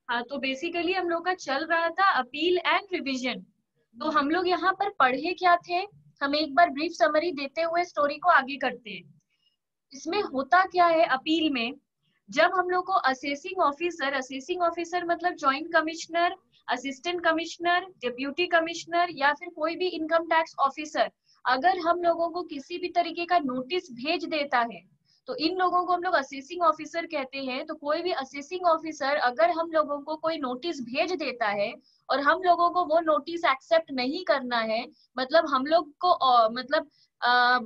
हाँ, तो बेसिकली हम लोग का चल रहा था अपील एंड रिवीजन। तो हम लोग यहाँ पर पढ़े क्या थे, हम एक बार ब्रीफ समरी देते हुए स्टोरी को आगे करते हैं। इसमें होता क्या है अपील में, जब हम लोग को असेसिंग ऑफिसर मतलब joint commissioner, assistant commissioner, deputy commissioner या फिर कोई भी इनकम टैक्स ऑफिसर अगर हम लोगों को किसी भी तरीके का नोटिस भेज देता है तो इन लोगों को हम लोग असेसिंग ऑफिसर कहते हैं। तो कोई भी असेसिंग ऑफिसर अगर हम लोगों को कोई नोटिस भेज देता है और हम लोगों को वो नोटिस एक्सेप्ट नहीं करना है, मतलब हम लोग को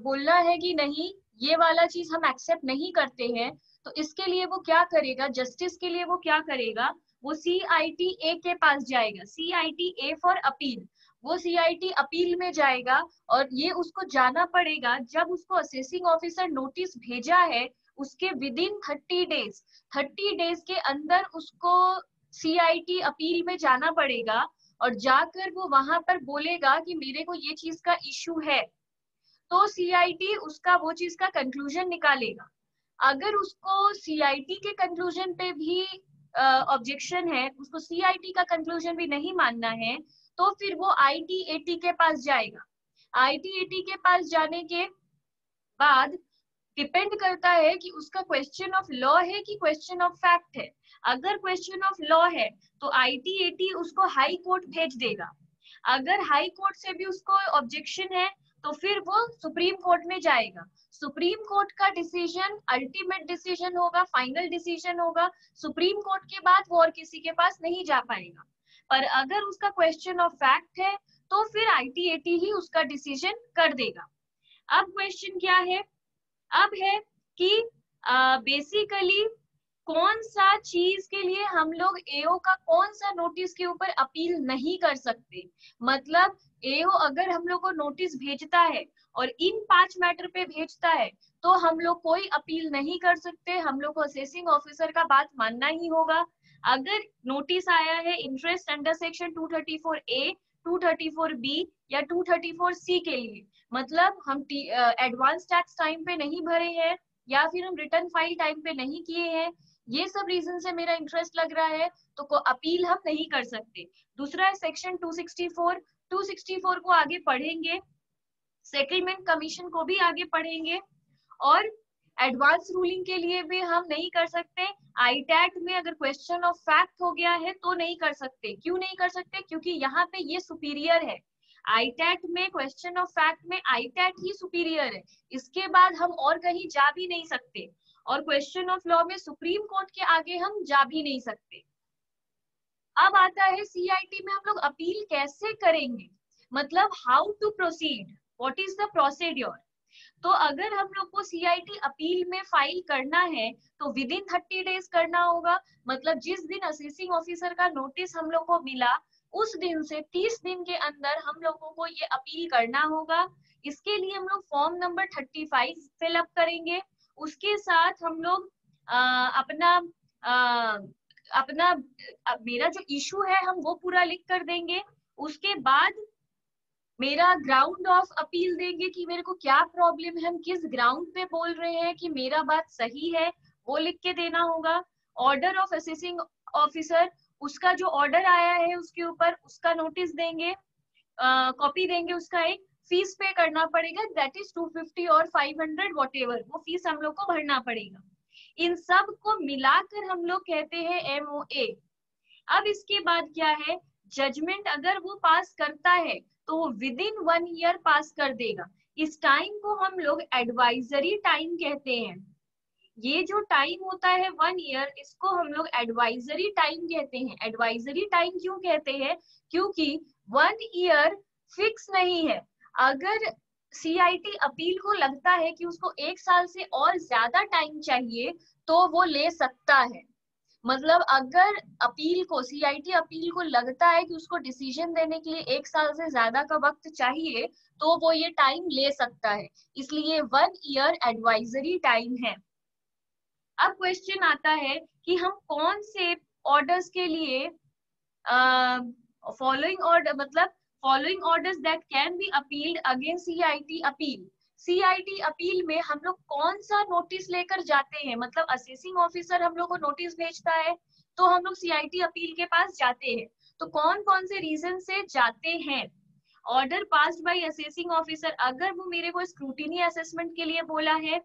बोलना है कि नहीं ये वाला चीज हम एक्सेप्ट नहीं करते हैं, तो इसके लिए वो क्या करेगा, जस्टिस के लिए वो क्या करेगा, वो CITA के पास जाएगा। CITA फॉर अपील, वो CIT अपील में जाएगा और ये उसको जाना पड़ेगा। जब उसको असेसिंग ऑफिसर नोटिस भेजा है उसके विदिन 30 डेज के अंदर उसको CIT अपील में जाना पड़ेगा और जाकर वो वहां पर बोलेगा कि मेरे को ये चीज का इशू है, तो CIT उसका वो चीज का कंक्लूजन निकालेगा। अगर उसको CIT के कंक्लूजन पे भी ऑब्जेक्शन है, उसको CIT का कंक्लूजन भी नहीं मानना है, तो फिर वो ITAT के पास जाएगा। ITAT के पास जाने के बाद डिपेंड करता है कि उसका क्वेश्चन ऑफ लॉ है कि क्वेश्चन ऑफ फैक्ट है। अगर क्वेश्चन ऑफ लॉ है तो ITAT उसको हाई कोर्ट भेज देगा। अगर हाई कोर्ट से भी उसको ऑब्जेक्शन है तो फिर वो सुप्रीम कोर्ट में जाएगा। सुप्रीम कोर्ट का डिसीजन अल्टीमेट डिसीजन होगा, फाइनल डिसीजन होगा। सुप्रीम कोर्ट के बाद वो और किसी के पास नहीं जा पाएगा। पर अगर उसका क्वेश्चन ऑफ फैक्ट है तो फिर ITAT ही उसका डिसीजन कर देगा। अब क्वेश्चन क्या है, अब है कि बेसिकली कौन सा चीज के लिए हम लोग AO का कौन सा नोटिस के ऊपर अपील नहीं कर सकते। मतलब AO अगर हम लोग को नोटिस भेजता है और इन 5 मैटर पे भेजता है तो हम लोग कोई अपील नहीं कर सकते, हम लोग को असेसिंग ऑफिसर का बात मानना ही होगा। अगर नोटिस आया है interest under section 234A, 234B या 234C के लिए, मतलब हम एडवांस टैक्स टाइम पे नहीं भरे हैं या फिर हम रिटर्न फाइल टाइम पे नहीं किए हैं, ये सब रीजन से मेरा इंटरेस्ट लग रहा है, तो को अपील हम नहीं कर सकते। दूसरा है सेक्शन 264, 264 को आगे पढ़ेंगे, सेटलमेंट कमीशन को भी आगे पढ़ेंगे और एडवांस रूलिंग के लिए भी हम नहीं कर सकते। ITAT में अगर क्वेश्चन ऑफ फैक्ट हो गया है तो नहीं कर सकते। क्यों नहीं कर सकते, क्योंकि यहाँ पे ये सुपीरियर है। ITAT में क्वेश्चन ऑफ फैक्ट में ITAT ही सुपीरियर है, इसके बाद हम और कहीं जा भी नहीं सकते। और क्वेश्चन ऑफ लॉ में सुप्रीम कोर्ट के आगे हम जा भी नहीं सकते। अब आता है CIT में हम लोग अपील कैसे करेंगे, मतलब how to proceed, what is the procedure. तो अगर हम लोग को CIT अपील में फाइल करना है तो विदिन 30 डेज करना होगा। मतलब जिस दिन असेसिंग ऑफिसर का नोटिस हम लोग को मिला उस दिन से 30 दिन के अंदर हम लोगों को ये अपील करना होगा। इसके लिए हम लोग फॉर्म नंबर 35 फिलअप करेंगे। उसके साथ हम लोग अपना मेरा जो इशू है हम वो पूरा लिख कर देंगे। उसके बाद मेरा ग्राउंड ऑफ अपील देंगे कि मेरे को क्या प्रॉब्लम है, हम किस ग्राउंड पे बोल रहे हैं कि मेरा बात सही है, वो लिख के देना होगा। ऑर्डर ऑफ असेसिंग ऑफिसर, उसका जो ऑर्डर आया है उसके ऊपर उसका नोटिस देंगे, कॉपी देंगे, उसका एक फीस पे करना पड़ेगा, दैट इज 250 और 500 व्हाटएवर, वो फीस हम लोग को भरना पड़ेगा। इन सब को मिलाकर हम लोग कहते हैं MOA। अब इसके बाद क्या है, जजमेंट अगर वो पास करता है तो वो विदिन 1 ईयर पास कर देगा। इस टाइम को हम लोग एडवाइजरी टाइम कहते हैं। ये जो टाइम होता है 1 ईयर, इसको हम लोग एडवाइजरी टाइम कहते हैं। एडवाइजरी टाइम क्यों कहते हैं, क्योंकि 1 ईयर फिक्स नहीं है। अगर CIT अपील को लगता है कि उसको 1 साल से और ज्यादा टाइम चाहिए तो वो ले सकता है। मतलब अगर अपील को CIT अपील को लगता है कि उसको डिसीजन देने के लिए 1 साल से ज्यादा का वक्त चाहिए तो वो ये टाइम ले सकता है, इसलिए 1 ईयर एडवाइजरी टाइम है। अब क्वेश्चन आता है कि हम कौन से ऑर्डर्स के लिए फॉलोइंग ऑर्डर, मतलब following orders that can be appealed against CIT appeal. CIT appeal में हम लोग कौन सा नोटिस लेकर जाते हैं, मतलब असेसिंग ऑफिसर हम लोग को नोटिस भेजता है तो हम लोग सीआईटी अपील के पास जाते हैं। तो कौन कौन से रीजन से जाते हैं? Order passed by assessing officer, अगर वो मेरे को स्क्रूटिनी असेसमेंट के लिए बोला है,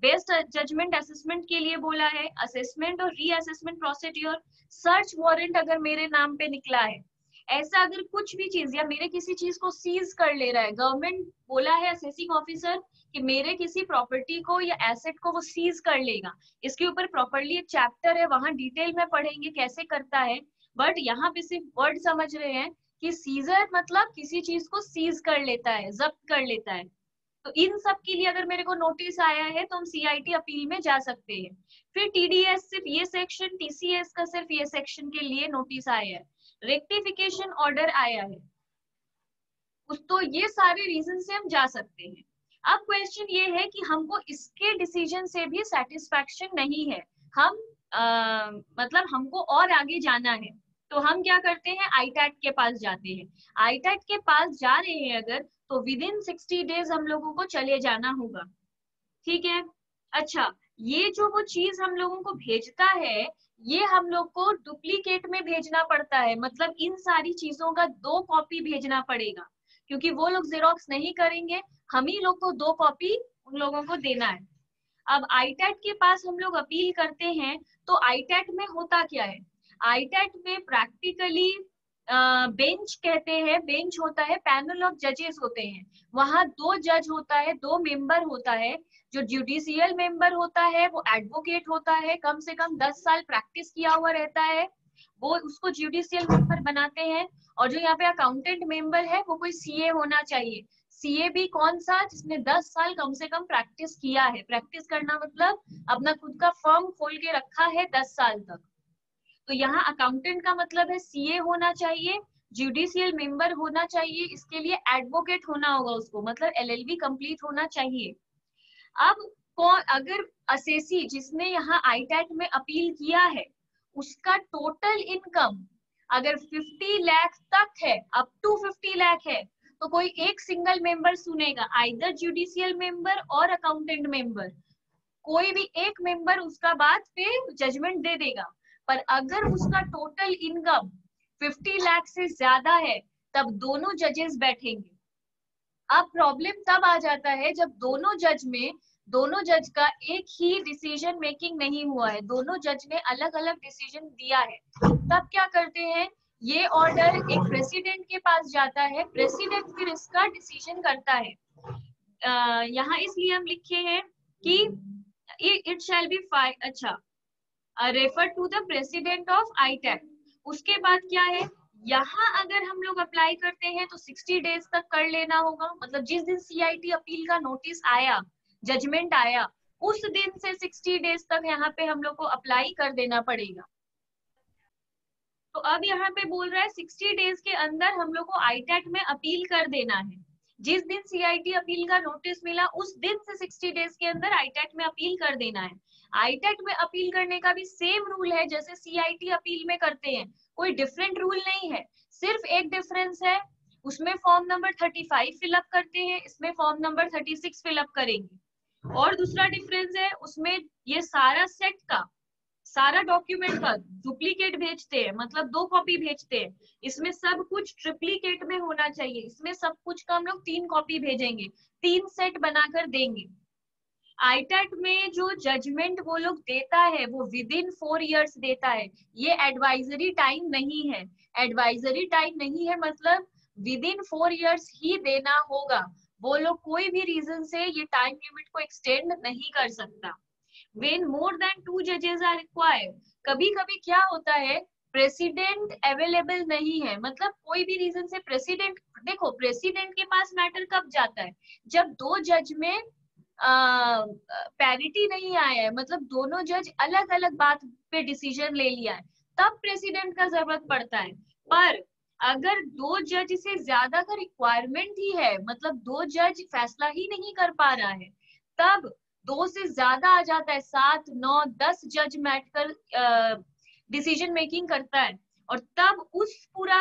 बेस्ट जजमेंट असेसमेंट के लिए बोला है, असेसमेंट और रीअसेसमेंट प्रोसीड्यूर, सर्च वारंट अगर मेरे नाम पे निकला है, ऐसा अगर कुछ भी चीज, या मेरे किसी चीज को सीज कर ले रहा है, गवर्नमेंट बोला है असेसिंग ऑफिसर कि मेरे किसी प्रॉपर्टी को या एसेट को वो सीज कर लेगा, इसके ऊपर प्रॉपरली एक चैप्टर है, वहां डिटेल में पढ़ेंगे कैसे करता है, बट यहाँ पे सिर्फ वर्ड समझ रहे हैं कि सीजर मतलब किसी चीज को सीज कर लेता है, जब्त कर लेता है। तो इन सब के लिए अगर मेरे को नोटिस आया है तो हम सीआईटी अपील में जा सकते हैं। फिर टीडीएस सिर्फ ये सेक्शन, टीसीएस का सिर्फ ये सेक्शन के लिए नोटिस आया है, रेक्टिफिकेशन ऑर्डर आया है, तो ये सारे रीजन से हम जा सकते हैं। अब क्वेश्चन ये है कि हमको इसके डिसीजन से भी सेटिस्फैक्शन नहीं है, हम मतलब हमको और आगे जाना है, तो हम क्या करते हैं, आईटैट के पास जाते हैं। आईटैट के पास जा रहे हैं अगर, तो विद इन 60 डेज हम लोगों को चले जाना होगा, ठीक है। अच्छा, ये जो वो चीज हम लोगों को भेजता है, ये हम लोग को डुप्लीकेट में भेजना पड़ता है, मतलब इन सारी चीजों का 2 कॉपी भेजना पड़ेगा, क्योंकि वो लोग जेरोक्स नहीं करेंगे, हम ही लोग को 2 कॉपी उन लोगों को देना है। अब आईटैट के पास हम लोग अपील करते हैं, तो आईटैट में होता क्या है, आईटैट में प्रैक्टिकली बेंच कहते हैं, बेंच होता है, पैनल ऑफ जजेस होते हैं, वहां 2 जज होता है, 2 मेंबर होता है, जो जुडिशियल मेंबर होता है वो एडवोकेट होता है, कम से कम 10 साल प्रैक्टिस किया हुआ रहता है, वो उसको जुडिशियल मेंबर बनाते हैं। और जो यहाँ पे अकाउंटेंट मेंबर है वो कोई सीए होना चाहिए, सीए भी कौन सा, जिसने 10 साल कम से कम प्रैक्टिस किया है, प्रैक्टिस करना मतलब अपना खुद का फर्म खोल के रखा है 10 साल तक। तो यहाँ अकाउंटेंट का मतलब है सीए होना चाहिए, जुडिशियल मेंबर होना चाहिए, इसके लिए एडवोकेट होना होगा उसको, मतलब एलएलबी कंप्लीट होना चाहिए। अब कौन, अगर असेसी जिसने यहाँ आईटैट में अपील किया है, उसका टोटल इनकम अगर 50 लाख तक है, अप टू 50 लाख है, तो कोई एक सिंगल मेंबर सुनेगा, आइदर जुडिशियल मेंबर और अकाउंटेंट मेंबर, कोई भी एक मेंबर उसका बात पे जजमेंट दे देगा। पर अगर उसका टोटल इनकम 50 लाख से ज्यादा है, तब दोनों जजेस बैठेंगे। अब प्रॉब्लम तब आ जाता है जब दोनों जज का एक ही डिसीजन मेकिंग नहीं हुआ है, दोनों जज ने अलग अलग डिसीजन दिया है, तब क्या करते हैं, ये ऑर्डर एक प्रेसिडेंट के पास जाता है, प्रेसिडेंट फिर इसका डिसीजन करता है। यहाँ इसलिए हम लिखे हैं कि इट शैल बी अच्छा refer to the president of ITAT. उसके बाद क्या है, यहाँ अगर हम लोग अप्लाई करते हैं तो 60 डेज तक कर लेना होगा, मतलब जिस दिन सीआईटी अपील का नोटिस आया, जजमेंट आया, उस दिन से 60 डेज तक यहाँ पे हम लोग को अप्लाई कर देना पड़ेगा। तो अब यहाँ पे बोल रहा है 60 डेज के अंदर हम लोग को आईटैट में अपील कर देना है, जिस दिन सीआईटी अपील का नोटिस मिला उस दिन से 60 डेज के अंदर आईटैट में अपील कर देना है। आईटैट में अपील करने का भी सेम रूल है जैसे सीआईटी अपील में करते हैं, कोई डिफरेंट रूल नहीं है, सिर्फ एक डिफरेंस है, उसमें फॉर्म नंबर 35 फिलअप करते हैं, इसमें फॉर्म नंबर 36 फिलअप करेंगे। और दूसरा डिफरेंस है, उसमें ये सारा सेट का सारा डॉक्यूमेंट का डुप्लीकेट भेजते हैं, मतलब 2 कॉपी भेजते हैं, इसमें सब कुछ ट्रिप्लीकेट में होना चाहिए, इसमें सब कुछ का हम लोग 3 कॉपी भेजेंगे, 3 सेट बनाकर देंगे। आईटैट में जो जजमेंट वो लोग देता है वो विद इन 4 इयर्स देता है, ये एडवाइजरी टाइम नहीं है, एडवाइजरी टाइम नहीं है, मतलब विद इन 4 इयर्स ही देना होगा, वो लोग कोई भी रीजन से ये टाइम लिमिट को एक्सटेंड नहीं कर सकता। When more than 2 judges are required, कभी कभी क्या होता है, प्रेसिडेंट अवेलेबल नहीं है, मतलब कोई भी रीजन से प्रेसिडेंट, देखो प्रेसिडेंट के पास मैटर कब जाता है, जब 2 जज में पैरिटी नहीं आया है, मतलब दोनों जज अलग अलग बात पे डिसीजन ले लिया है, तब प्रेसिडेंट का जरूरत पड़ता है। पर अगर 2 जज से ज्यादा का रिक्वायरमेंट ही है, मतलब 2 जज फैसला ही नहीं कर पा रहा है, तब 2 से ज्यादा आ जाता है, 7, 9, 10 जज बैठ कर डिसीजन मेकिंग करता है, और तब उस पूरा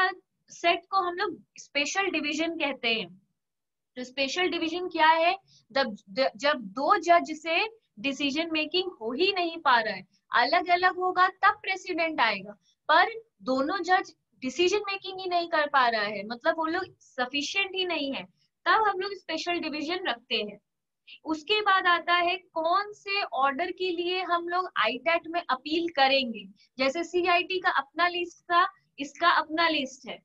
सेट को हम लोग स्पेशल डिवीजन कहते हैं। तो स्पेशल डिवीजन क्या है, जब 2 जज से डिसीजन मेकिंग हो ही नहीं पा रहा है, अलग अलग होगा तब प्रेसिडेंट आएगा, पर दोनों जज डिसीजन मेकिंग ही नहीं कर पा रहा है, मतलब वो लोग सफिशिएंट ही नहीं है, तब हम लोग स्पेशल डिवीजन रखते हैं। उसके बाद आता है कौन से ऑर्डर के लिए हम लोग आईटैट में अपील करेंगे। जैसे सीआईटी का अपना लिस्ट था, इसका अपना लिस्ट है।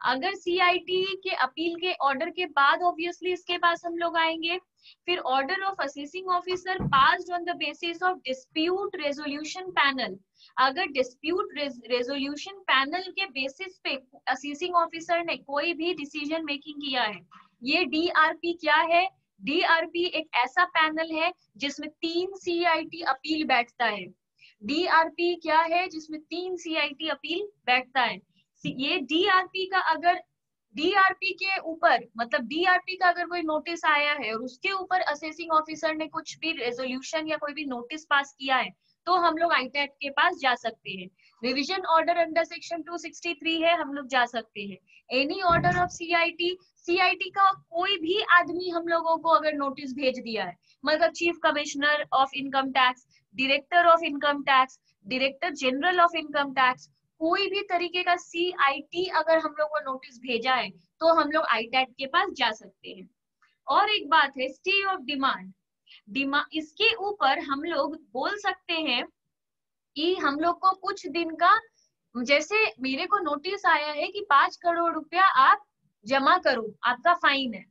अगर सीआईटी के अपील के ऑर्डर के बाद ऑब्वियसली इसके पास हम लोग आएंगे। फिर order of assessing officer passed on the basis of dispute resolution panel. अगर डिस्प्यूट रेजोल्यूशन पैनल के बेसिस पे असेसिंग ऑफिसर ने कोई भी डिसीजन मेकिंग किया है, ये डीआरपी क्या है? डीआरपी एक ऐसा पैनल है जिसमें 3 सीआईटी अपील बैठता है। डीआरपी क्या है? जिसमें 3 सीआईटी अपील बैठता है। ये डीआरपी का अगर डीआरपी के ऊपर, मतलब डीआरपी का अगर कोई नोटिस आया है और उसके ऊपर असेसिंग ऑफिसर ने कुछ भी रेजोल्यूशन या कोई भी नोटिस पास किया है, तो हम लोग आईटैट के पास जा सकते हैं। रिवीजन ऑर्डर अंडर सेक्शन 263 है, हम लोग जा सकते हैं। Any order of CIT, CIT का कोई भी आदमी हम लोगों को अगर नोटिस भेज दिया है, मतलब chief commissioner of income tax, director of income tax, director general of income tax, कोई भी तरीके का सीआईटी अगर हम लोग को नोटिस भेजा है, तो हम लोग आईटैट के पास जा सकते हैं। और एक बात है स्टे ऑफ डिमांड। इसके ऊपर हम लोग बोल सकते हैं कि हम लोग को कुछ दिन का, जैसे मेरे को नोटिस आया है कि 5 करोड़ रुपया आप जमा करो, आपका फाइन है,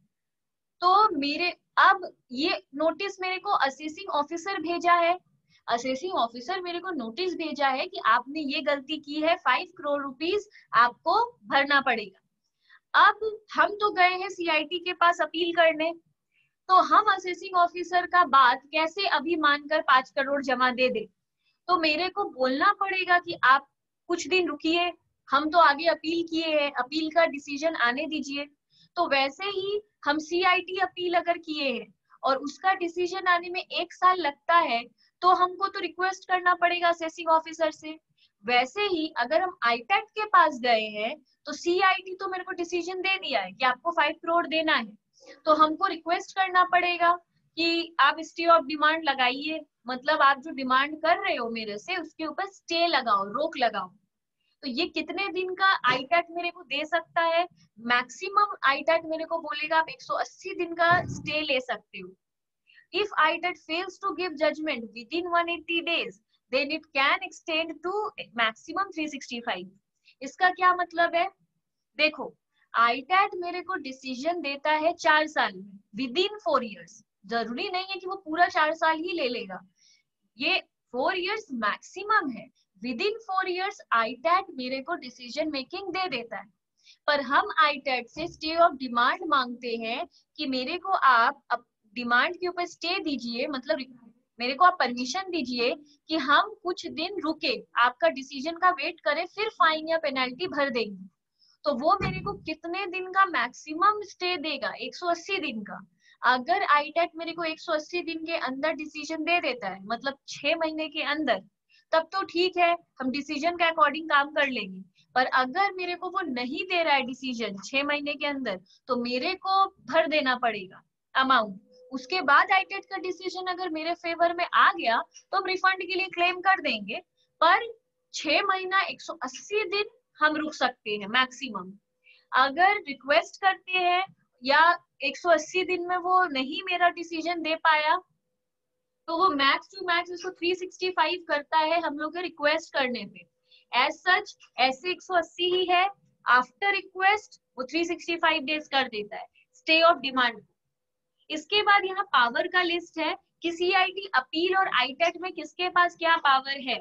तो मेरे अब ये नोटिस मेरे को असेसिंग ऑफिसर भेजा है, असेसिंग ऑफिसर मेरे को नोटिस भेजा है कि आपने ये गलती की है, 5 करोड़ रुपीस आपको भरना पड़ेगा। अब हम तो गए हैं सीआईटी के पास अपील करने, तो हम असेसिंग ऑफिसर का बात कैसे अभी मानकर 5 करोड़ जमा दे दे? तो मेरे को बोलना पड़ेगा कि आप कुछ दिन रुकिए, हम तो आगे अपील किए हैं, अपील का डिसीजन आने दीजिए। तो वैसे ही हम सीआईटी अपील अगर किए हैं और उसका डिसीजन आने में 1 साल लगता है, तो हमको तो रिक्वेस्ट करना पड़ेगा असेसिंग ऑफिसर से। वैसे ही अगर हम आईटैट के पास गए हैं, तो सीआईटी तो मेरे को डिसीजन दे दिया है कि आपको 5 करोड़ देना है, तो हमको रिक्वेस्ट करना पड़ेगा कि आप स्टे ऑफ डिमांड लगाइए, मतलब आप जो डिमांड कर रहे हो मेरे से उसके ऊपर स्टे लगाओ, रोक लगाओ। तो ये कितने दिन का आईटैट मेरे को दे सकता है? मैक्सिमम आईटैट मेरे को बोलेगा आप 180 दिन का स्टे ले सकते हो। If ITAT fails to give judgment within 180 days, then it can extend to maximum 365. इसका क्या मतलब है? देखो, आईटैट मेरे को डिसीजन देता है 4 साल में, विद इन 4 ईयर्स। जरूरी नहीं है कि वो पूरा 4 साल ही ले लेगा, ये 4 ईयर्स मैक्सिमम है। विद इन 4 ईयर्स आईटैट मेरे को डिसीजन मेकिंग दे देता है। पर हम आईटैट से स्टे ऑफ डिमांड मांगते हैं कि मेरे को आप डिमांड के ऊपर स्टे दीजिए, मतलब मेरे को आप परमिशन दीजिए कि हम कुछ दिन रुके, आपका डिसीजन का वेट करें, फिर फाइन या पेनल्टी भर देंगे। तो वो मेरे को कितने दिन का मैक्सिमम स्टे देगा? 180 दिन का। अगर आईटैट मेरे को 180 दिन के अंदर डिसीजन दे देता है, मतलब 6 महीने के अंदर, तब तो ठीक है, हम डिसीजन के अकॉर्डिंग काम कर लेंगे। पर अगर मेरे को वो नहीं दे रहा है डिसीजन 6 महीने के अंदर, तो मेरे को भर देना पड़ेगा अमाउंट। उसके बाद आईटेट का डिसीजन अगर मेरे फेवर में आ गया, तो हम रिफंड के लिए क्लेम कर देंगे। पर 6 महीना 180 दिन हम रुक सकते हैं मैक्सिमम। अगर रिक्वेस्ट करते हैं या 180 दिन में वो नहीं मेरा डिसीजन दे पाया, तो वो मैक्स टू मैक्स इसको 365 करता है हम लोग के रिक्वेस्ट करने पे। एज सच ऐसे 180 ही है, आफ्टर रिक्वेस्ट वो 365 डेज कर देता है स्टे ऑफ डिमांड। इसके बाद यहाँ पावर का लिस्ट है कि सीआईटी अपील और आईटेट में किसके पास क्या पावर है।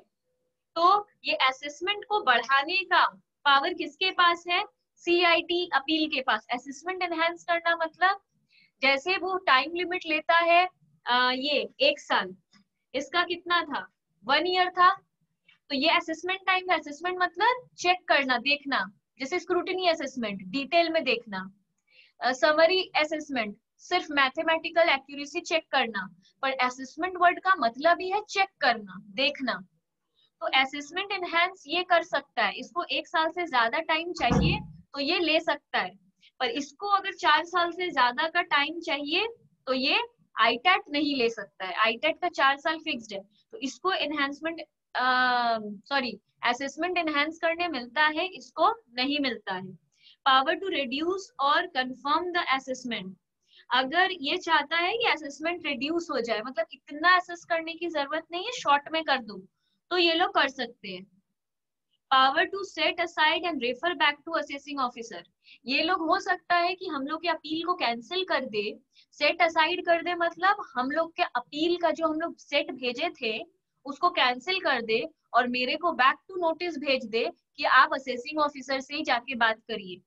तो ये असेसमेंट को बढ़ाने का पावर किसके पास है? सीआईटी अपील के पास। असेसमेंट एनहांस करना मतलब जैसे वो टाइम लिमिट लेता है ये 1 साल, इसका कितना था? 1 ईयर था। तो ये असेसमेंट टाइम है। असेसमेंट मतलब चेक करना, देखना, जैसे स्क्रूटिनी असेसमेंट डिटेल में देखना, समरी असेसमेंट सिर्फ मैथमेटिकल एक्यूरेसी चेक करना। पर असेसमेंट वर्ड का मतलब ही है चेक करना, देखना। तो असेसमेंट एनहांस ये कर सकता है, इसको 1 साल से ज्यादा टाइम चाहिए तो ये ले सकता है। पर इसको अगर 4 साल से ज्यादा का टाइम चाहिए तो ये आईटैट नहीं ले सकता है। आईटैट का 4 साल फिक्स्ड है, तो इसको एनहांसमेंट सॉरी असेसमेंट एनहांस करने मिलता है, इसको नहीं मिलता है। पावर टू रिड्यूस और कंफर्म द असेसमेंट, अगर ये चाहता है कि असेसमेंट रिड्यूस हो जाए, मतलब इतना असेस करने की जरूरत नहीं है, शॉर्ट में कर दो, तो ये लोग कर सकते हैं। Power to set aside and refer back to assessing officer, ये लोग हो सकता है कि हम लोग के अपील को कैंसिल कर दे, सेट असाइड कर दे, मतलब हम लोग के अपील का जो हम लोग सेट भेजे थे उसको कैंसिल कर दे और मेरे को बैक टू नोटिस भेज दे कि आप असेसिंग ऑफिसर से ही जाके बात करिए।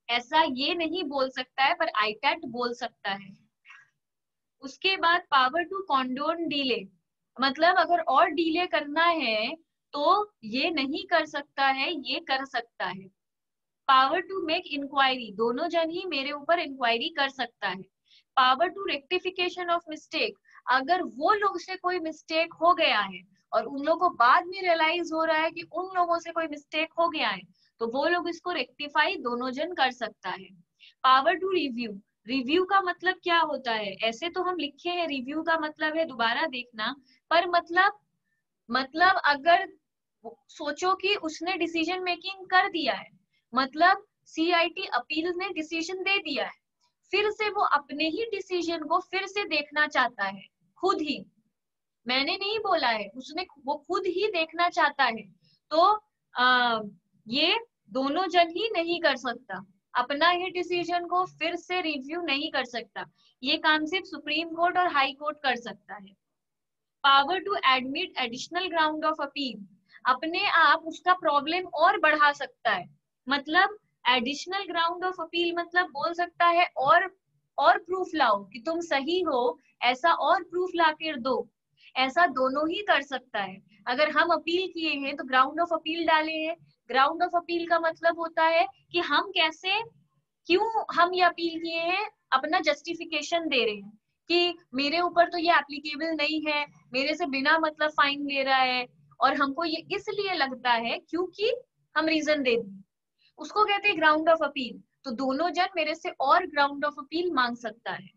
ऐसा ये नहीं बोल सकता है, पर आईटैट बोल सकता है। उसके बाद पावर टू कॉन्डोन डिले, मतलब अगर और डिले करना है तो ये नहीं कर सकता है, ये कर सकता है। पावर टू मेक इंक्वायरी, दोनों जन ही मेरे ऊपर इंक्वायरी कर सकता है। Power to rectification of mistake, अगर वो लोग से कोई मिस्टेक हो गया है और उन लोगों को बाद में रियलाइज हो रहा है कि उन लोगों से कोई मिस्टेक हो गया है, तो वो लोग इसको रेक्टिफाई दोनों जन कर सकता है। पावर टू रिव्यू, रिव्यू का मतलब क्या होता है, ऐसे तो हम लिखे हैं रिव्यू का मतलब है दोबारा देखना, पर मतलब अगर सोचो कि उसने डिसीजन मेकिंग कर दिया है, मतलब सीआईटी अपील ने डिसीजन दे दिया है, फिर से वो अपने ही डिसीजन को फिर से देखना चाहता है, खुद ही, मैंने नहीं बोला है, उसने वो खुद ही देखना चाहता है, तो ये दोनों जन ही नहीं कर सकता, अपना ही डिसीजन को फिर से रिव्यू नहीं कर सकता, ये काम सिर्फ सुप्रीम कोर्ट और हाई कोर्ट कर सकता है। Power to admit additional ground of appeal, अपने आप उसका प्रॉब्लम और बढ़ा सकता है, मतलब एडिशनल ग्राउंड ऑफ अपील मतलब बोल सकता है और प्रूफ लाओ कि तुम सही हो, ऐसा और प्रूफ ला कर दो, ऐसा दोनों ही कर सकता है। अगर हम अपील किए हैं तो ग्राउंड ऑफ अपील डाले हैं, ग्राउंड ऑफ अपील का मतलब होता है कि हम कैसे, क्यों हम ये अपील किए हैं, अपना जस्टिफिकेशन दे रहे हैं कि मेरे ऊपर तो ये एप्लीकेबल नहीं है, मेरे से बिना मतलब फाइन ले रहा है, और हमको ये इसलिए लगता है क्योंकि हम रीजन दे दें, उसको कहते हैं ग्राउंड ऑफ अपील। तो दोनों जन मेरे से और ग्राउंड ऑफ अपील मांग सकता है।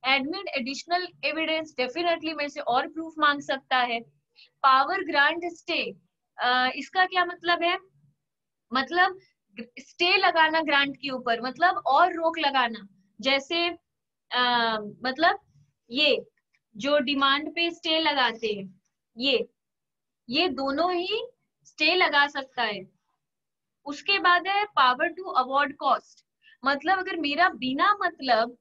एडमिट एडिशनल एविडेंस, डेफिनेटली मेरे से और प्रूफ मांग सकता है। पावर ग्रांट स्टे, इसका क्या मतलब है, मतलब स्टे लगाना ग्रांट के ऊपर, मतलब और रोक लगाना, जैसे मतलब ये जो डिमांड पे स्टे लगाते हैं, ये दोनों ही स्टे लगा सकता है। उसके बाद है पावर टू अवॉर्ड कॉस्ट, मतलब अगर मेरा बिना मतलब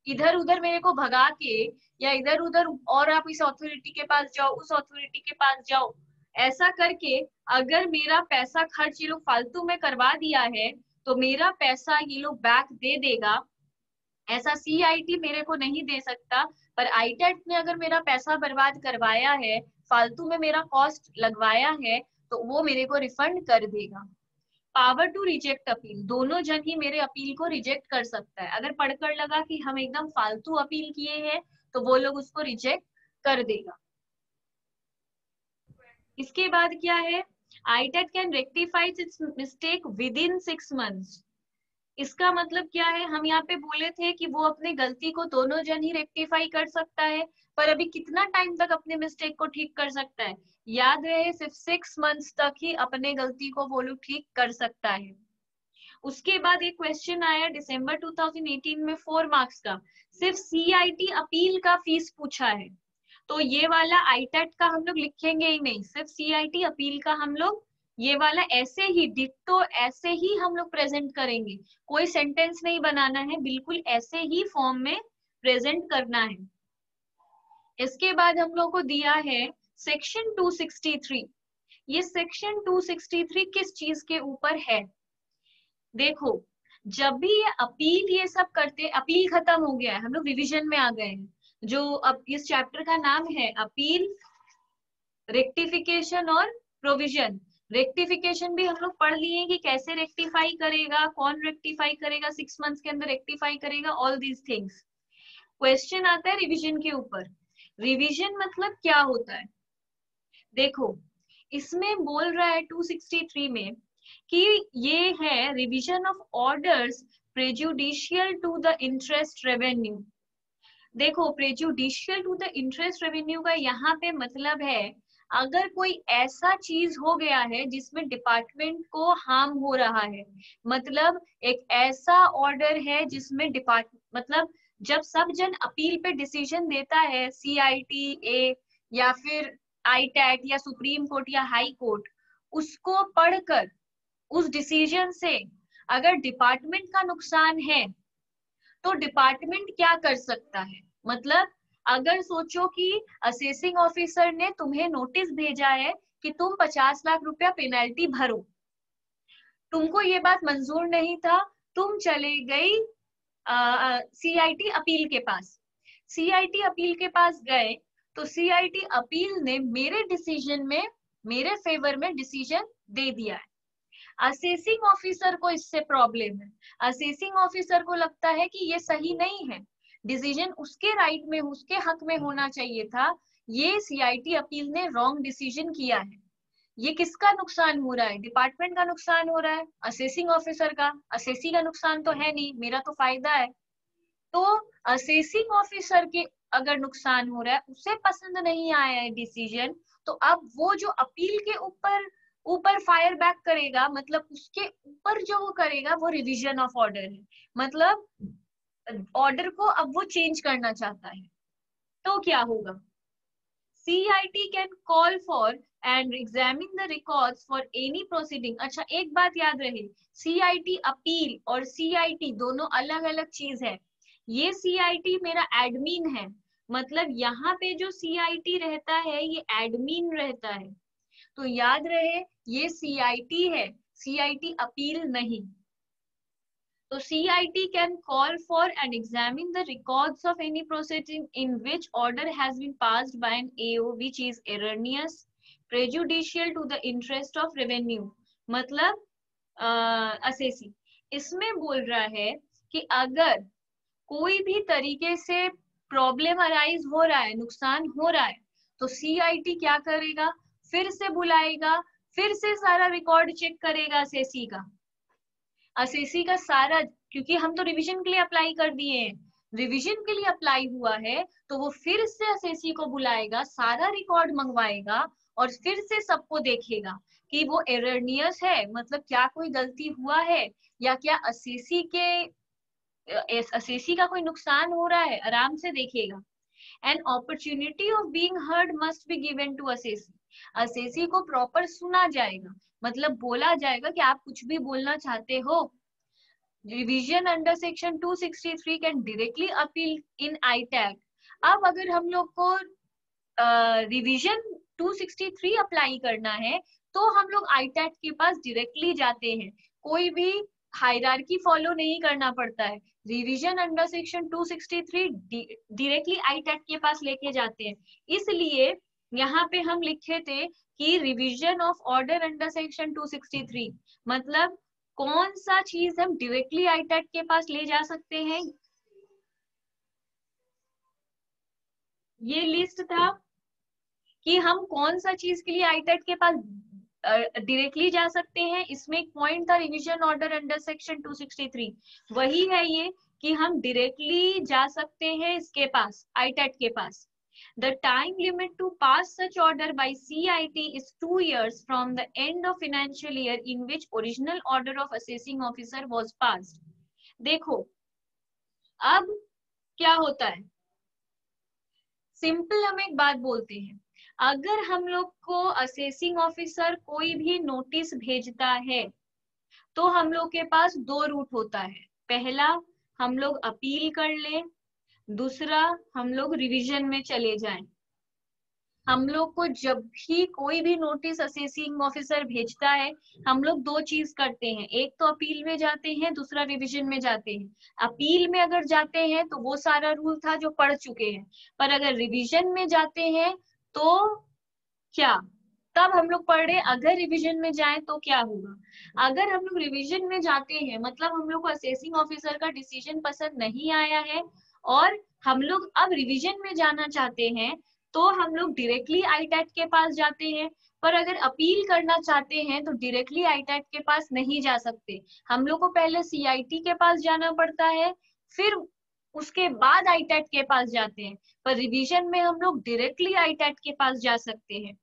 इधर उधर मेरे को भगा के या इधर उधर, और आप इस अथॉरिटी के पास जाओ, उस अथॉरिटी के पास जाओ, ऐसा करके अगर मेरा पैसा खर्च ये लोग फालतू में करवा दिया है, तो मेरा पैसा ये लोग बैक दे देगा, ऐसा सीआईटी मेरे को नहीं दे सकता। पर आईटेट ने अगर मेरा पैसा बर्बाद करवाया है, फालतू में मेरा कॉस्ट लगवाया है, तो वो मेरे को रिफंड कर देगा। पावर टू रिजेक्ट अपील, दोनों जन ही मेरे अपील को रिजेक्ट कर सकता है, अगर पढ़कर लगा कि हम एकदम फालतू अपील किए हैं तो वो लोग उसको रिजेक्ट कर देगा। इसके बाद क्या है, ITAT can rectify its mistake within 6 months, इसका मतलब क्या है, हम यहाँ पे बोले थे कि वो अपनी गलती को दोनों जन ही रेक्टिफाई कर सकता है, पर अभी कितना टाइम तक अपने मिस्टेक को ठीक कर सकता है, याद रहे सिर्फ 6 months तक ही अपने गलती को वो लोग ठीक कर सकता है। उसके बाद एक क्वेश्चन आया दिसंबर 2018 में 4 मार्क्स का, सिर्फ सीआईटी अपील का फीस पूछा है, तो ये वाला आईटेट का हम लोग लिखेंगे ही नहीं, सिर्फ सीआईटी अपील का हम लोग ये वाला ऐसे ही डिट्टो ऐसे ही हम लोग प्रेजेंट करेंगे, कोई सेंटेंस नहीं बनाना है, बिल्कुल ऐसे ही फॉर्म में प्रेजेंट करना है। इसके बाद हम लोग को दिया है सेक्शन 263, ये सेक्शन 263 किस चीज के ऊपर है, देखो जब भी ये अपील ये सब करते, अपील खत्म हो गया है, हम लोग रिवीजन में आ गए हैं, जो अब इस चैप्टर का नाम है अपील, रेक्टिफिकेशन और प्रोविजन। रेक्टिफिकेशन भी हम लोग पढ़ लिए कि कैसे रेक्टिफाई करेगा, कौन रेक्टिफाई करेगा, 6 months के अंदर रेक्टिफाई करेगा, ऑल दीज थिंग्स। क्वेश्चन आता है रिवीजन के ऊपर, रिवीजन मतलब क्या होता है, देखो इसमें बोल रहा है 263 में कि ये है revision of orders prejudicial to the interest revenue. देखो prejudicial to the interest revenue का यहाँ पे मतलब है, अगर कोई ऐसा चीज हो गया है जिसमें डिपार्टमेंट को हार्म हो रहा है, मतलब एक ऐसा ऑर्डर है जिसमें मतलब जब सब जन अपील पे डिसीजन देता है, CIT या फिर ITAT या सुप्रीम कोर्ट या हाई कोर्ट, उसको पढ़कर उस डिसीजन से अगर डिपार्टमेंट का नुकसान है तो डिपार्टमेंट क्या कर सकता है। मतलब अगर सोचो कि असेसिंग ऑफिसर ने तुम्हें नोटिस भेजा है कि तुम 50 लाख रुपया पेनल्टी भरो, तुमको ये बात मंजूर नहीं था, तुम चले गई CIT अपील के पास। CIT अपील के पास गए तो CIT अपील ने मेरे डिसीजन में, मेरे फेवर में डिसीजन दे दिया है। असेसिंग ऑफिसर को इससे प्रॉब्लम है, असेसिंग ऑफिसर को लगता है कि ये सही नहीं है, डिसीजन उसके राइट में, उसके हक में होना चाहिए था, ये CIT अपील ने रॉन्ग डिसीजन किया है। ये किसका नुकसान हो रहा है? डिपार्टमेंट का नुकसान हो रहा है, असेसिंग ऑफिसर का। असेसी का नुकसान तो है नहीं, मेरा तो फायदा है। तो असेसिंग ऑफिसर के अगर नुकसान हो रहा है, उसे पसंद नहीं आया है डिसीजन, तो अब वो जो अपील के ऊपर ऊपर फायर बैक करेगा, मतलब उसके ऊपर जो वो करेगा वो रिवीजन ऑफ ऑर्डर है। मतलब ऑर्डर को अब वो चेंज करना चाहता है। तो क्या होगा? CIT can call for and examine the records for any proceeding। अच्छा, एक बात याद रहे, CIT अपील और CIT दोनों अलग अलग चीज है। ये CIT मेरा एडमिन है, मतलब यहाँ पे जो CIT रहता है ये एडमिन रहता है। तो याद रहे ये CIT है, CIT अपील नहीं। तो CIT can call for and examine the records of any proceeding in which order has been passed by an AO which is erroneous, prejudicial to the interest of revenue। मतलब assessee इसमें बोल रहा है कि अगर कोई भी तरीके से प्रॉब्लम अराइज हो रहा है, नुकसान हो रहा है, तो CIT क्या करेगा? फिर से बुलाएगा, फिर से सारा रिकॉर्ड चेक करेगा असेसी का। असेसी का सारा, क्योंकि हम तो रिवीजन के लिए अप्लाई कर दिए हैं, रिवीजन के लिए अप्लाई हुआ है, तो वो फिर से असेसी को बुलाएगा, सारा रिकॉर्ड मंगवाएगा और फिर से सबको देखेगा कि वो एररनियस है, मतलब क्या कोई गलती हुआ है या क्या असेसी का कोई नुकसान हो रहा है, आराम से देखेगा। An opportunity of being heard must be given to assessee. Assessee को प्रॉपर सुना जाएगा, मतलब बोला जाएगा कि आप कुछ भी बोलना चाहते हो। Revision under section 263 can directly appeal in ITAT। अब अगर हम लोग को रिवीजन 263 अप्लाई करना है तो हम लोग ITAT के पास डायरेक्टली जाते हैं, कोई भी हायरार्की फॉलो नहीं करना पड़ता है। Revision under section 263 directly ITAT के पास लेके जाते हैं। इसलिए यहाँ पे हम लिखे थे कि revision of order under section 263 मतलब कौन सा चीज हम डायरेक्टली ITAT के पास ले जा सकते हैं। ये लिस्ट था कि हम कौन सा चीज के लिए ITAT के पास डायरेक्टली जा सकते हैं। इसमें एक पॉइंट था रिवीजन ऑर्डर अंडर सेक्शन 263, वही है ये कि हम डायरेक्टली जा सकते हैं इसके पास, ITAT के पास। The time limit to pass such order by CIT is 2 years from the end of financial year in which original order of assessing officer was passed। देखो अब क्या होता है, सिंपल हम एक बात बोलते हैं, अगर हम लोग को असेसिंग ऑफिसर कोई भी नोटिस भेजता है तो हम लोग के पास दो रूट होता है। पहला, हम लोग अपील कर लें, दूसरा हम लोग रिवीजन में चले जाएं। हम लोग को जब भी कोई भी नोटिस असेसिंग ऑफिसर भेजता है, हम लोग दो चीज करते हैं, एक तो अपील में जाते हैं, दूसरा रिवीजन में जाते हैं। अपील में अगर जाते हैं तो वो सारा रूल था जो पढ़ चुके हैं, पर अगर रिवीजन में जाते हैं तो क्या, तब हम लोग पढ़ रहे अगर रिवीजन में जाए तो क्या होगा। अगर हम लोग रिवीजन में जाते हैं मतलब हम लोग को असेसिंग ऑफिसर का डिसीजन पसंद नहीं आया है और हम लोग अब रिवीजन में जाना चाहते हैं, तो हम लोग डायरेक्टली ITAT के पास जाते हैं। पर अगर अपील करना चाहते हैं तो डायरेक्टली ITAT के पास नहीं जा सकते, हम लोग को पहले CIT के पास जाना पड़ता है, फिर उसके बाद ITAT के पास जाते हैं। पर रिवीजन में हम लोग डायरेक्टली ITAT के पास जा सकते हैं।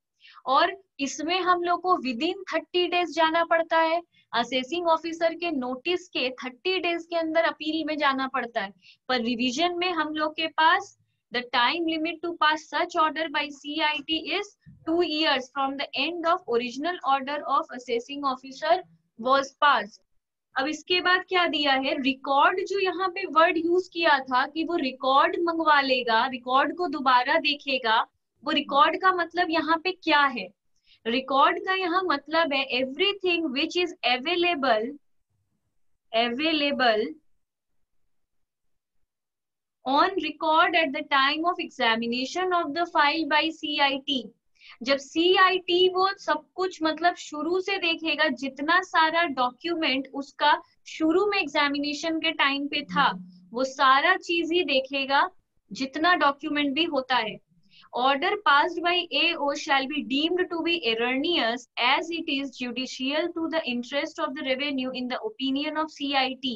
और इसमें हम लोग को विद इन 30 डेज जाना पड़ता है। असेसिंग ऑफिसर के नोटिस के 30 डेज के अंदर अपील में जाना पड़ता है। पर रिवीजन में हम लोग के पास the time limit to pass such order by CIT is 2 years from the end of original order of assessing officer was passed. अब इसके बाद क्या दिया है, रिकॉर्ड, जो यहाँ पे वर्ड यूज किया था कि वो रिकॉर्ड मंगवा लेगा, रिकॉर्ड को दोबारा देखेगा, वो रिकॉर्ड का मतलब यहाँ पे क्या है? रिकॉर्ड का यहाँ मतलब है everything which is available on record at the time of examination of the file by CIT। जब CIT वो सब कुछ मतलब शुरू से देखेगा, जितना सारा डॉक्यूमेंट उसका शुरू में एग्जामिनेशन के टाइम पे था, वो सारा चीज ही देखेगा, जितना डॉक्यूमेंट भी होता है। Order passed by AO shall be deemed to be erroneous as it is judicial to the interest of the revenue in the opinion of CIT।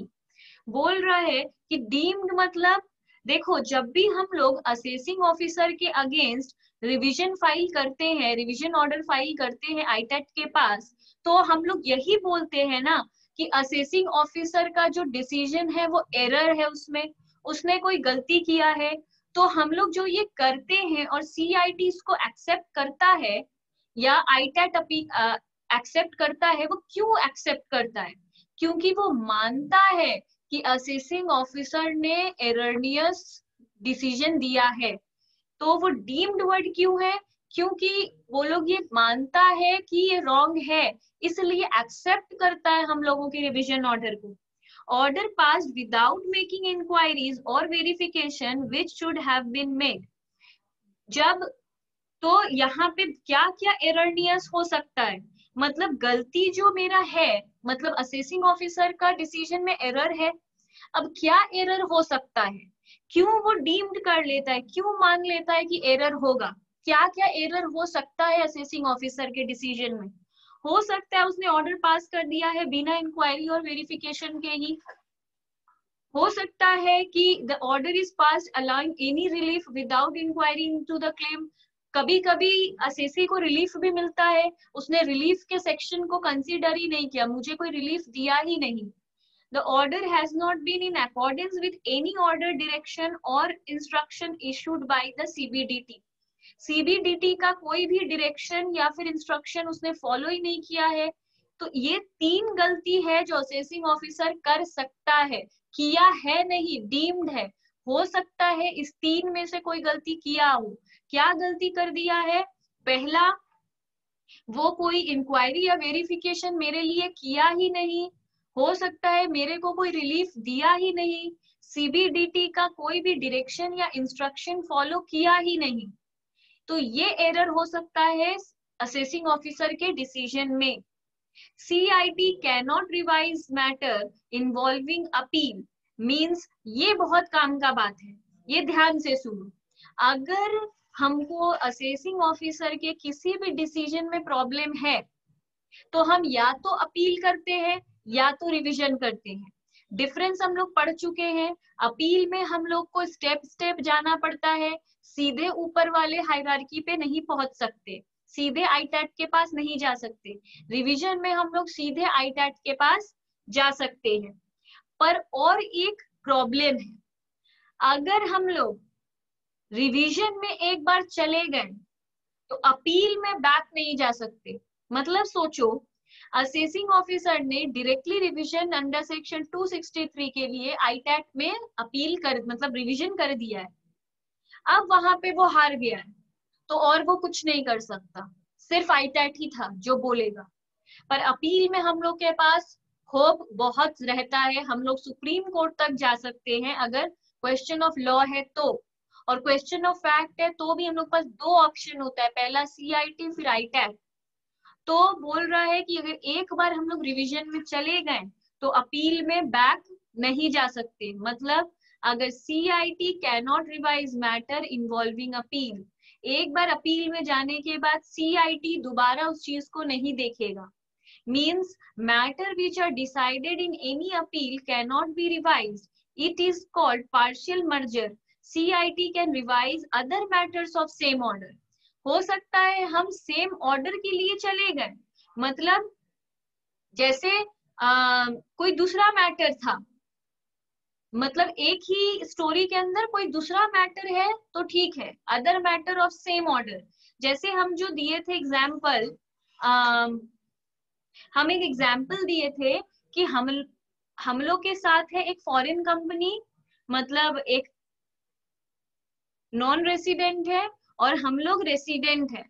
बोल रहा है कि डीम्ड मतलब, देखो जब भी हम लोग असेसिंग ऑफिसर के अगेंस्ट रिवीजन फाइल करते हैं, रिवीजन ऑर्डर फाइल करते हैं आईटेट के पास, तो हम लोग यही बोलते हैं ना कि असेसिंग ऑफिसर का जो डिसीजन है वो एरर है, उसने कोई गलती किया है। तो हम लोग जो ये करते हैं और CIT इसको एक्सेप्ट करता है या आईटेट एक्सेप्ट करता है, वो क्यों एक्सेप्ट करता है? क्योंकि वो मानता है कि असेसिंग ऑफिसर ने एरनियस डिसीजन दिया है। तो वो डीम्ड वर्ड क्यों है? क्योंकि वो लोग ये मानता है कि ये रॉन्ग है, इसलिए एक्सेप्ट करता है हम लोगों के रिवीजन ऑर्डर को। Order passed without making inquiries or verification which should have been made। जब, तो यहाँ पे क्या क्या एरनियस हो सकता है, मतलब गलती जो मेरा है, मतलब असेसिंग ऑफिसर का डिसीजन में एरर है। अब क्या एरर हो सकता है, क्यों वो डीम्ड कर लेता है, क्यों मान लेता है कि एरर होगा? क्या क्या एरर हो सकता है असेसिंग ऑफिसर के डिसीजन में? हो सकता है उसने ऑर्डर पास कर दिया है बिना इंक्वायरी और वेरिफिकेशन के ही। हो सकता है कि the order is passed allowing any relief without inquiry into the claim. कभी कभी असेसी को रिलीफ भी मिलता है, उसने रिलीफ के सेक्शन को कंसीडर ही नहीं किया, मुझे कोई रिलीफ दिया ही नहीं। The order has not been in accordance with any order, direction और instruction issued by the CBDT। CBDT का कोई भी डायरेक्शन या फिर इंस्ट्रक्शन उसने फॉलो ही नहीं किया है। तो ये 3 गलती है जो असेसिंग ऑफिसर कर सकता है, किया है नहीं, डीम्ड है। हो सकता है इस 3 में से कोई गलती किया हो। क्या गलती कर दिया है? पहला, वो कोई इंक्वायरी या वेरिफिकेशन मेरे लिए किया ही नहीं। हो सकता है मेरे को कोई रिलीफ दिया ही नहीं। CBDT का कोई भी डायरेक्शन या इंस्ट्रक्शन फॉलो किया ही नहीं। तो ये एरर हो सकता है असेसिंग ऑफिसर के डिसीजन में। CIT cannot revise matter involving appeal means, ये बहुत काम का बात है, ये ध्यान से सुनो। अगर हमको असेसिंग ऑफिसर के किसी भी डिसीजन में प्रॉब्लम है, तो हम या तो अपील करते हैं या तो रिवीजन करते हैं। डिफरेंस हम लोग पढ़ चुके हैं। अपील में हम लोग को स्टेप स्टेप जाना पड़ता है, सीधे ऊपर वाले हायरार्की पे नहीं पहुंच सकते, सीधे आईटैट के पास नहीं जा सकते। रिवीजन में हम लोग सीधे आईटैट के पास जा सकते हैं। पर और एक प्रॉब्लम है, अगर हम लोग रिवीजन में एक बार चले गए तो अपील में बैक नहीं जा सकते। मतलब सोचो, असेसिंग ऑफिसर ने डायरेक्टली रिवीजन अंडर सेक्शन 263 के लिए आईटैट में अपील कर, मतलब रिवीजन कर दिया है। अब वहां पे वो हार गया है, तो और वो कुछ नहीं कर सकता, सिर्फ आईटैट ही था जो बोलेगा। पर अपील में हम लोग के पास होप बहुत रहता है, हम लोग सुप्रीम कोर्ट तक जा सकते हैं अगर क्वेश्चन ऑफ लॉ है तो। और क्वेश्चन ऑफ फैक्ट है तो भी हम लोग पास 2 ऑप्शन होता है, पहला CIT फिर आईटैट। तो बोल रहा है कि अगर एक बार हम लोग रिवीजन में चले गए तो अपील में बैक नहीं जा सकते। मतलब अगर CIT cannot revise matter involving appeal, एक बार अपील में जाने के बाद CIT दोबारा उस चीज को नहीं देखेगा। Means matter which are decided in any appeal cannot be revised, it is called partial merger. CIT can revise other matters of same order. हो सकता है हम सेम ऑर्डर के लिए चले गए, मतलब जैसे कोई दूसरा मैटर था, मतलब एक ही स्टोरी के अंदर कोई दूसरा मैटर है तो ठीक है, other matter of same order. जैसे हम जो दिए थे एग्जाम्पल, हम एक एग्जाम्पल दिए थे कि हम लोग के साथ है एक फॉरेन कंपनी, मतलब एक नॉन रेसिडेंट है और हम लोग रेसिडेंट है,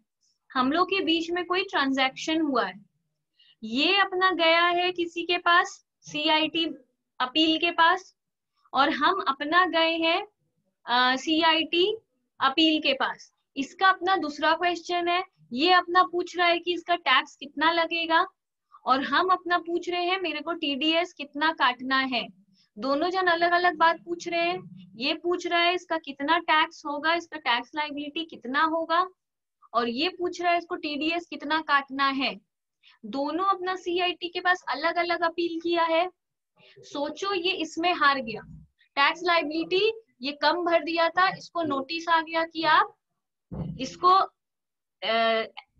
हम लोग के बीच में कोई ट्रांजैक्शन हुआ है, ये अपना गया है किसी के पास, सीआईटी अपील के पास, और हम अपना गए हैं सीआईटी अपील के पास। इसका अपना दूसरा क्वेश्चन है, ये अपना पूछ रहा है कि इसका टैक्स कितना लगेगा, और हम अपना पूछ रहे हैं मेरे को टीडीएस कितना काटना है। दोनों जन अलग अलग बात पूछ रहे हैं, ये पूछ रहा है इसका कितना टैक्स होगा, इसका टैक्स लायबिलिटी कितना होगा, और ये पूछ रहा है इसको टीडीएस कितना काटना है। दोनों अपना सीआईटी के पास अलग अलग अपील किया है। सोचो ये इसमें हार गया, टैक्स लायबिलिटी ये कम भर दिया था, इसको नोटिस आ गया कि आप इसको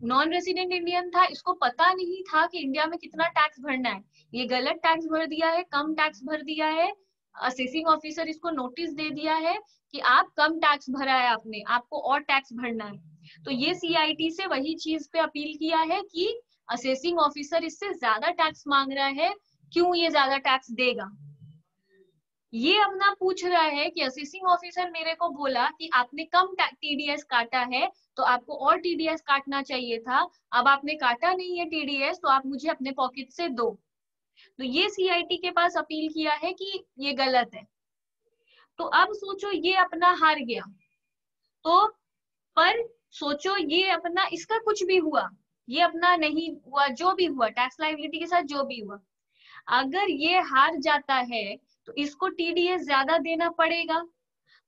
नॉन रेसिडेंट इंडियन था, इसको पता नहीं था कि इंडिया में कितना टैक्स भरना है, ये गलत टैक्स भर दिया है, कम टैक्स भर दिया है। असेसिंग ऑफिसर इसको नोटिस दे दिया है कि आप कम टैक्स भरा है आपने, आपको और टैक्स भरना है। तो ये सीआईटी से वही चीज पे अपील किया है कि असेसिंग ऑफिसर इससे ज्यादा टैक्स मांग रहा है, क्यों ये ज्यादा टैक्स देगा। ये अपना पूछ रहा है कि असेसिंग ऑफिसर मेरे को बोला कि आपने कम टीडीएस काटा है तो आपको और टीडीएस काटना चाहिए था, अब आपने काटा नहीं है टीडीएस तो आप मुझे अपने पॉकेट से दो। तो ये सीआईटी के पास अपील किया है कि ये गलत है। तो अब सोचो ये अपना हार गया, तो पर सोचो ये अपना इसका कुछ भी हुआ, ये अपना नहीं हुआ, जो भी हुआ टैक्स लायबिलिटी के साथ जो भी हुआ, अगर ये हार जाता है तो इसको टीडीएस ज्यादा देना पड़ेगा।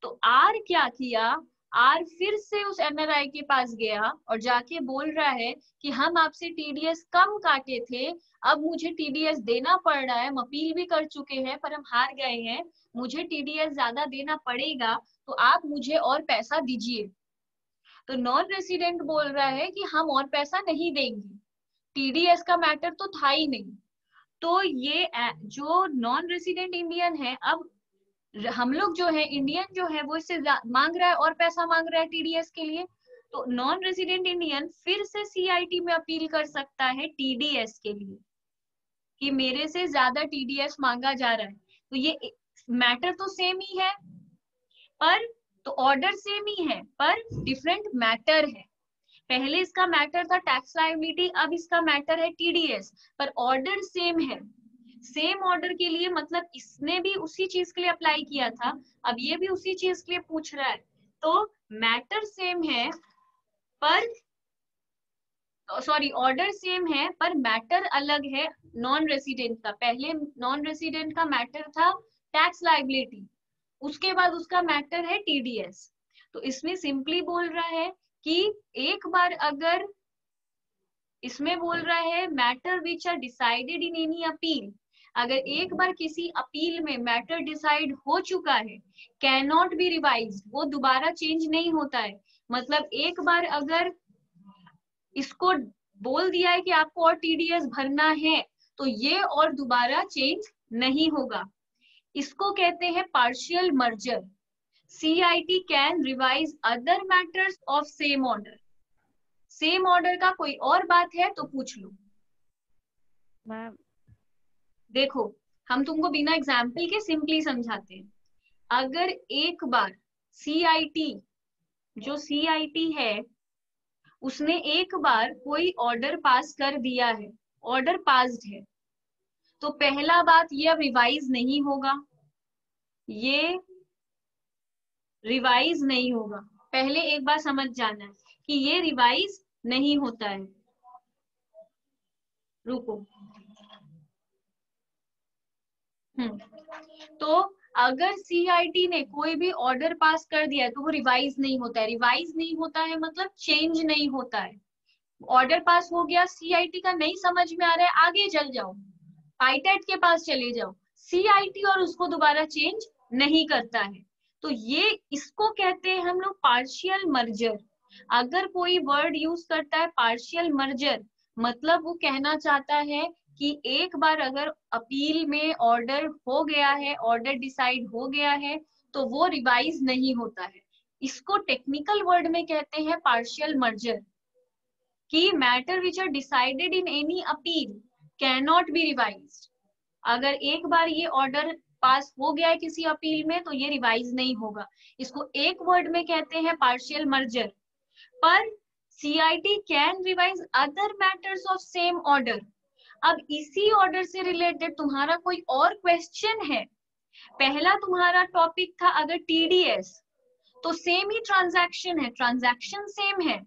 तो आर क्या किया, आर फिर से उस एनआरआई के पास गया और जाके बोल रहा है कि हम आपसे टीडीएस कम काटे थे, अब मुझे टीडीएस देना पड़ रहा है, हम अपील भी कर चुके हैं पर हम हार गए हैं, मुझे टीडीएस ज्यादा देना पड़ेगा, तो आप मुझे और पैसा दीजिए। तो नॉन रेसिडेंट बोल रहा है कि हम और पैसा नहीं देंगे, टीडीएस का मैटर तो था ही नहीं। तो ये जो नॉन रेसिडेंट इंडियन है, अब हम लोग जो है इंडियन जो है वो इससे मांग रहा है और पैसा मांग रहा है टीडीएस के लिए, तो नॉन रेसिडेंट इंडियन फिर से सीआईटी में अपील कर सकता है टीडीएस के लिए कि मेरे से ज्यादा टीडीएस मांगा जा रहा है। तो ये मैटर तो सेम ही है, पर तो ऑर्डर सेम ही है पर डिफरेंट मैटर है। पहले इसका मैटर था टैक्स लायबिलिटी, अब इसका मैटर है टीडीएस, पर ऑर्डर सेम है। सेम ऑर्डर के लिए मतलब इसने भी उसी चीज के लिए अप्लाई किया था, अब ये भी उसी चीज के लिए पूछ रहा है, तो मैटर सेम है पर सॉरी ऑर्डर सेम है पर मैटर अलग है नॉन रेसिडेंट का। पहले नॉन रेसिडेंट का मैटर था टैक्स लायबिलिटी, उसके बाद उसका मैटर है टीडीएस। तो इसमें सिंपली बोल रहा है कि एक बार अगर इसमें बोल रहा है matter which are decided in any appeal, अगर एक बार किसी अपील में मैटर डिसाइड हो चुका है, कैन नॉट बी रिवाइज, वो दोबारा चेंज नहीं होता है। मतलब एक बार अगर इसको बोल दिया है कि आपको और टीडीएस भरना है तो ये और दोबारा चेंज नहीं होगा। इसको कहते हैं partial merger. CIT can revise other matters of same order. Same order का कोई और बात है तो पूछ लो। मैम देखो हम तुमको बिना एग्जाम्पल के सिंपली समझाते हैं। अगर एक बार सीआईटी जो सीआईटी है उसने एक बार कोई ऑर्डर पास कर दिया है, ऑर्डर पास्ड है, तो पहला बात ये अब रिवाइज नहीं होगा, ये रिवाइज नहीं होगा। पहले एक बार समझ जाना है कि ये रिवाइज नहीं होता है। रुको तो अगर सीआईटी ने कोई भी ऑर्डर पास कर दिया है तो वो रिवाइज नहीं होता है। रिवाइज नहीं होता है मतलब चेंज नहीं होता है। ऑर्डर पास हो गया, सीआईटी का नहीं समझ में आ रहा है, आगे चल जाओ, पाईटेट के पास चले जाओ, सीआईटी और उसको दोबारा चेंज नहीं करता है। तो ये इसको कहते हैं हम लोग पार्शियल मर्जर। अगर कोई वर्ड यूज करता है पार्शियल मर्जर, मतलब वो कहना चाहता है कि एक बार अगर अपील में ऑर्डर हो गया है, ऑर्डर डिसाइड हो गया है, तो वो रिवाइज नहीं होता है। इसको टेक्निकल वर्ड में कहते हैं पार्शियल मर्जर, कि matter which are decided in any appeal can not be revised. अगर एक बार ये ऑर्डर पास हो गया है किसी अपील में, तो ये रिवाइज नहीं होगा। इसको एक वर्ड में कहते हैं पार्शियल मर्जर। पर CIT can revise other matters of same order. अब इसी ऑर्डर से रिलेटेड तुम्हारा कोई और क्वेश्चन है, पहला तुम्हारा टॉपिक था अगर टीडीएस, तो सेम ही ट्रांजैक्शन है, ट्रांजैक्शन सेम है,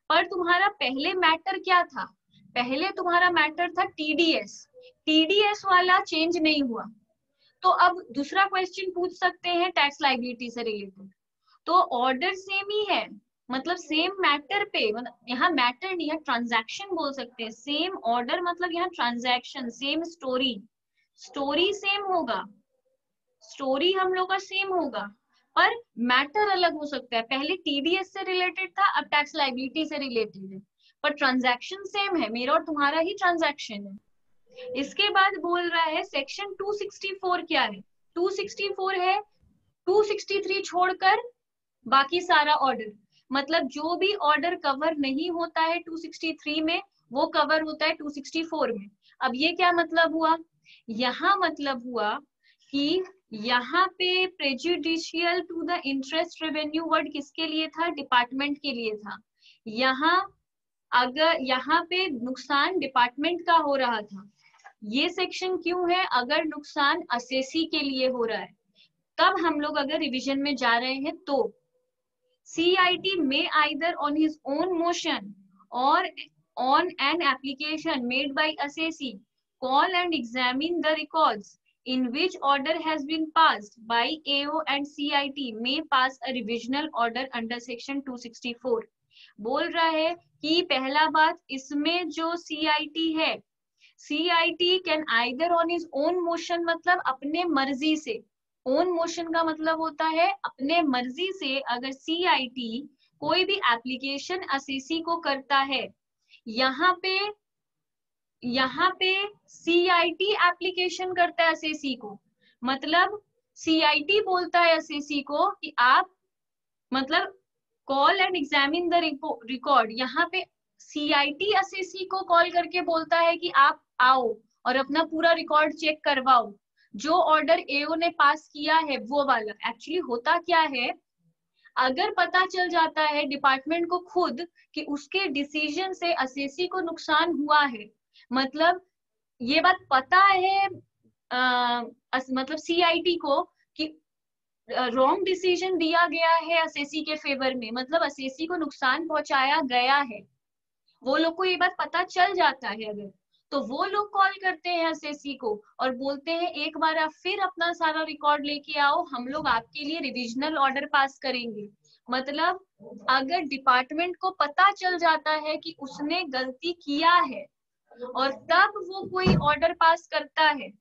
पर तुम्हारा पहले मैटर क्या था, पहले तुम्हारा मैटर था टीडीएस, टीडीएस वाला चेंज नहीं हुआ। तो अब दूसरा क्वेश्चन पूछ सकते हैं टैक्स लायबिलिटी से रिलेटेड, तो ऑर्डर सेम ही है, मतलब सेम मैटर पे, मतलब यहाँ मैटर नहीं है, ट्रांजैक्शन बोल सकते हैं, सेम ऑर्डर मतलब यहाँ transaction, same story, story same होगा, स्टोरी हम लोग का सेम होगा, पर मैटर अलग हो सकता है। पहले टीडीएस से रिलेटेड था, अब टैक्स लायबिलिटी से रिलेटेड है, पर ट्रांजैक्शन सेम है, मेरा और तुम्हारा ही ट्रांजैक्शन है। इसके बाद बोल रहा है सेक्शन 264 क्या है, 264 है 263 छोड़कर बाकी सारा ऑर्डर, मतलब जो भी ऑर्डर कवर नहीं होता है 263 में, वो कवर होता है 264 में। अब ये क्या मतलब हुआ, यहाँ मतलब हुआ कि यहाँ पे prejudicial to the interest revenue word किसके लिए था, डिपार्टमेंट के लिए था। यहाँ अगर यहाँ पे नुकसान डिपार्टमेंट का हो रहा था, ये सेक्शन क्यों है, अगर नुकसान असेसी के लिए हो रहा है, तब हम लोग अगर रिवीजन में जा रहे हैं तो CIT may either on his own motion or on an application made by assessee call and examine the records in which order has been passed by AO, and CIT may pass a revisional order under section 264। बोल रहा है कि पहला बात इसमें जो CIT है, CIT can either on his own motion मतलब अपने मर्जी से, ओन मोशन का मतलब होता है अपने मर्जी से, अगर CIT कोई भी एप्लीकेशन असेसी को करता है, यहाँ पे CIT एप्लीकेशन करता है असेसी को, मतलब CIT बोलता है असेसी को कि आप मतलब call and examine the record, यहाँ पे CIT असेसी को कॉल करके बोलता है कि आप आओ और अपना पूरा रिकॉर्ड चेक करवाओ, जो ऑर्डर एओ ने पास किया है वो वाला। एक्चुअली होता क्या है, अगर पता चल जाता है डिपार्टमेंट को खुद कि उसके डिसीजन से असेसी को नुकसान हुआ है, मतलब ये बात पता है मतलब CIT को कि रॉन्ग डिसीजन दिया गया है असेसी के फेवर में, मतलब असेसी को नुकसान पहुंचाया गया है, वो लोग को ये बात पता चल जाता है अगर, तो वो लोग कॉल करते हैं असेसी को और बोलते हैं एक बार आप फिर अपना सारा रिकॉर्ड लेके आओ, हम लोग आपके लिए रिविजनल ऑर्डर पास करेंगे। मतलब अगर डिपार्टमेंट को पता चल जाता है कि उसने गलती किया है और तब वो कोई ऑर्डर पास करता है,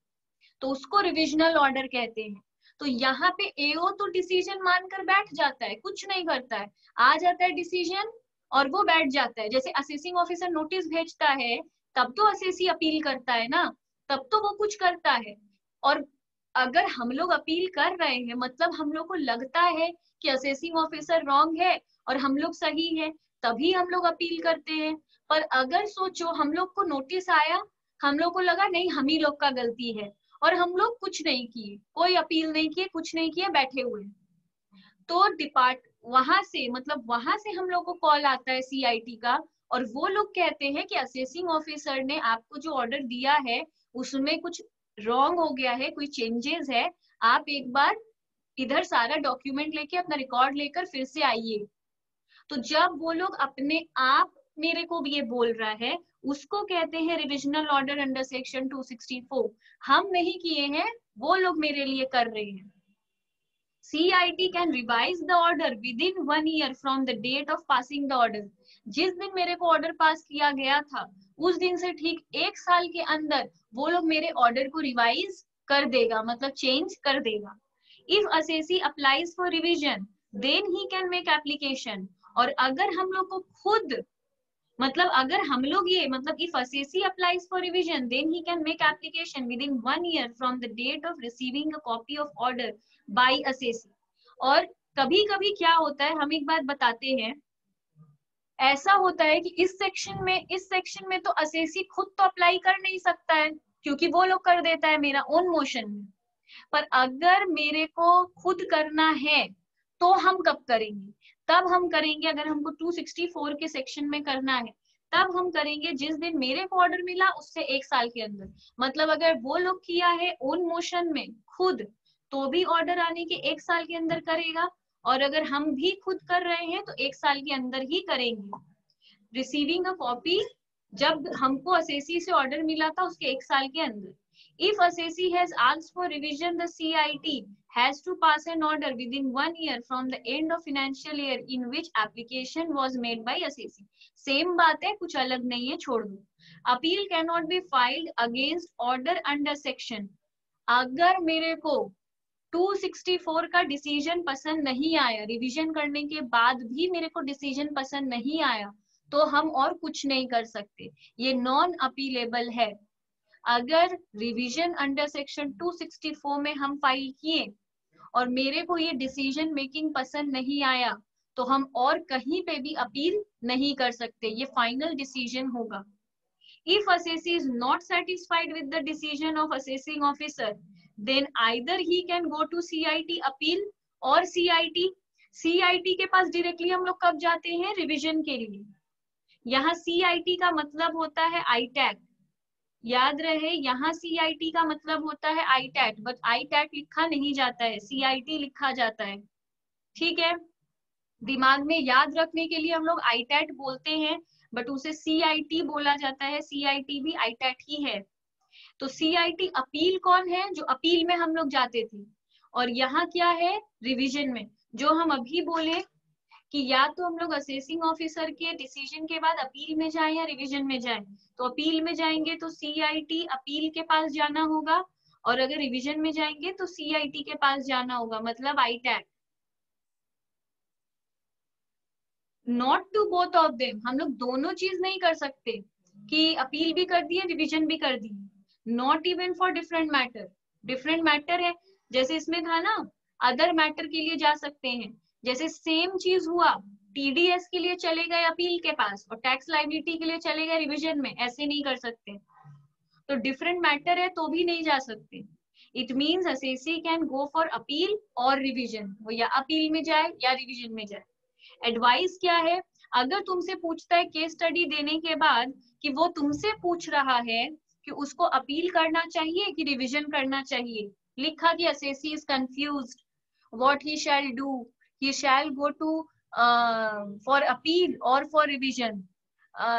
तो उसको रिविजनल ऑर्डर कहते हैं। तो यहाँ पे एओ तो डिसीजन मानकर बैठ जाता है, कुछ नहीं करता है, आ जाता है डिसीजन और वो बैठ जाता है। जैसे असेसिंग ऑफिसर नोटिस भेजता है तब तो असेसी अपील करता है ना, तब तो वो कुछ करता है। और अगर हम लोग अपील कर रहे हैं, मतलब हम लोग को लगता है कि असेसिंग ऑफिसर रॉन्ग है और हम लोग सही है, तभी हम लोग अपील करते हैं। पर अगर सोचो हम लोग को नोटिस आया, हम लोग को लगा नहीं हम ही लोग का गलती है, और हम लोग कुछ नहीं किए, कोई अपील नहीं किए, कुछ नहीं किए, बैठे हुए, तो वहां से मतलब वहां से हम लोग को कॉल आता है CIT का, और वो लोग कहते हैं कि असेसिंग ऑफिसर ने आपको जो ऑर्डर दिया है उसमें कुछ रॉन्ग हो गया है, कोई चेंजेस है, आप एक बार इधर सारा डॉक्यूमेंट लेके अपना रिकॉर्ड लेकर फिर से आइए। तो जब वो लोग अपने आप मेरे को ये बोल रहा है, उसको कहते हैं रिविजनल ऑर्डर अंडर सेक्शन 264। हम नहीं किए हैं, वो लोग मेरे लिए कर रहे हैं। CIT can revise the order within 1 year from the date of passing the order। जिस दिन मेरे को ऑर्डर पास किया गया था उस दिन से ठीक 1 साल के अंदर वो लोग मेरे ऑर्डर को रिवाइज कर देगा, मतलब चेंज कर देगा। If assessee applies for revision, then he can make application और अगर हम लोग को खुद मतलब अगर हम लोग ये मतलब if assessee applies for revision then he can make application within 1 year from the date of receiving a copy of order by assessee। और कभी कभी क्या होता है, हम एक बात बताते हैं, ऐसा होता है कि इस सेक्शन में तो असेसी खुद तो अप्लाई कर नहीं सकता है क्योंकि वो लोग कर देता है मेरा ओन मोशन में। पर अगर मेरे को खुद करना है तो हम कब करेंगे? तब हम करेंगे अगर हमको 264 के सेक्शन में करना है, तब हम करेंगे जिस दिन मेरे को ऑर्डर मिला उससे 1 साल के अंदर। मतलब अगर वो लोग किया है ओन मोशन में खुद तो भी ऑर्डर आने के 1 साल के अंदर करेगा, और अगर हम भी खुद कर रहे हैं तो 1 साल के अंदर ही करेंगे। रिसीविंग अ कॉपी, जब हमको असेसी से ऑर्डर मिला था उसके 1 साल के अंदर। If assessee has asked for revision, the CIT has to pass an order within 1 year from the end of financial year in which application was made by assessee। Same बात है, कुछ अलग नहीं है, छोड़ दो। Appeal cannot be filed against order under section। अगर मेरे को 264 का डिसीजन पसंद नहीं आया, रिवीजन करने के बाद भी मेरे को डिसीजन पसंद नहीं आया, तो हम और कुछ नहीं कर सकते, ये नॉन अपीलेबल है। अगर रिवीजन अंडर सेक्शन 264 में हम फाइल किए और मेरे को ये डिसीजन मेकिंग पसंद नहीं आया, तो हम और कहीं पे भी अपील नहीं कर सकते, ये फाइनल डिसीजन होगा। If assessee is not satisfied with the decision of assessing officer, then either he can go to CIT appeal और CIT के पास डायरेक्टली हम लोग कब जाते हैं? रिवीजन के लिए। यहाँ CIT का मतलब होता है ITAT, याद रहे, यहाँ CIT का मतलब होता है ITAT, बट ITAT लिखा नहीं जाता है, CIT लिखा जाता है, ठीक है। दिमाग में याद रखने के लिए हम लोग ITAT बोलते हैं, बट उसे CIT बोला जाता है, CIT भी ITAT ही है। तो CIT अपील कौन है? जो अपील में हम लोग जाते थे। और यहाँ क्या है? रिवीजन में। जो हम अभी बोले कि या तो हम लोग असेसिंग ऑफिसर के डिसीजन के बाद अपील में जाएं या रिवीजन में जाएं, तो अपील में जाएंगे तो CIT अपील के पास जाना होगा, और अगर रिवीजन में जाएंगे तो CIT के पास जाना होगा, मतलब ITAT। Not to both of them, हम लोग दोनों चीज नहीं कर सकते कि अपील भी कर दिए रिवीजन भी कर दी। Not even for different matter, different matter है, जैसे इसमें था ना, अदर मैटर के लिए जा सकते हैं। जैसे सेम चीज हुआ, TDS के लिए चले गए अपील के पास और टैक्स लायबिलिटी के लिए चले गए रिवीजन में, ऐसे नहीं कर सकते। तो डिफरेंट मैटर है तो भी नहीं जा सकते। It means assessee can go for appeal और रिवीजन, वो या अपील में जाए या रिवीजन में जाए। एडवाइस क्या है? अगर तुमसे पूछता है केस स्टडी देने के बाद कि वो तुमसे पूछ रहा है कि उसको अपील करना चाहिए कि रिवीजन करना चाहिए, लिखा कि assessee is confused what he shall do, he shall go to for appeal और फॉर रिवीजन,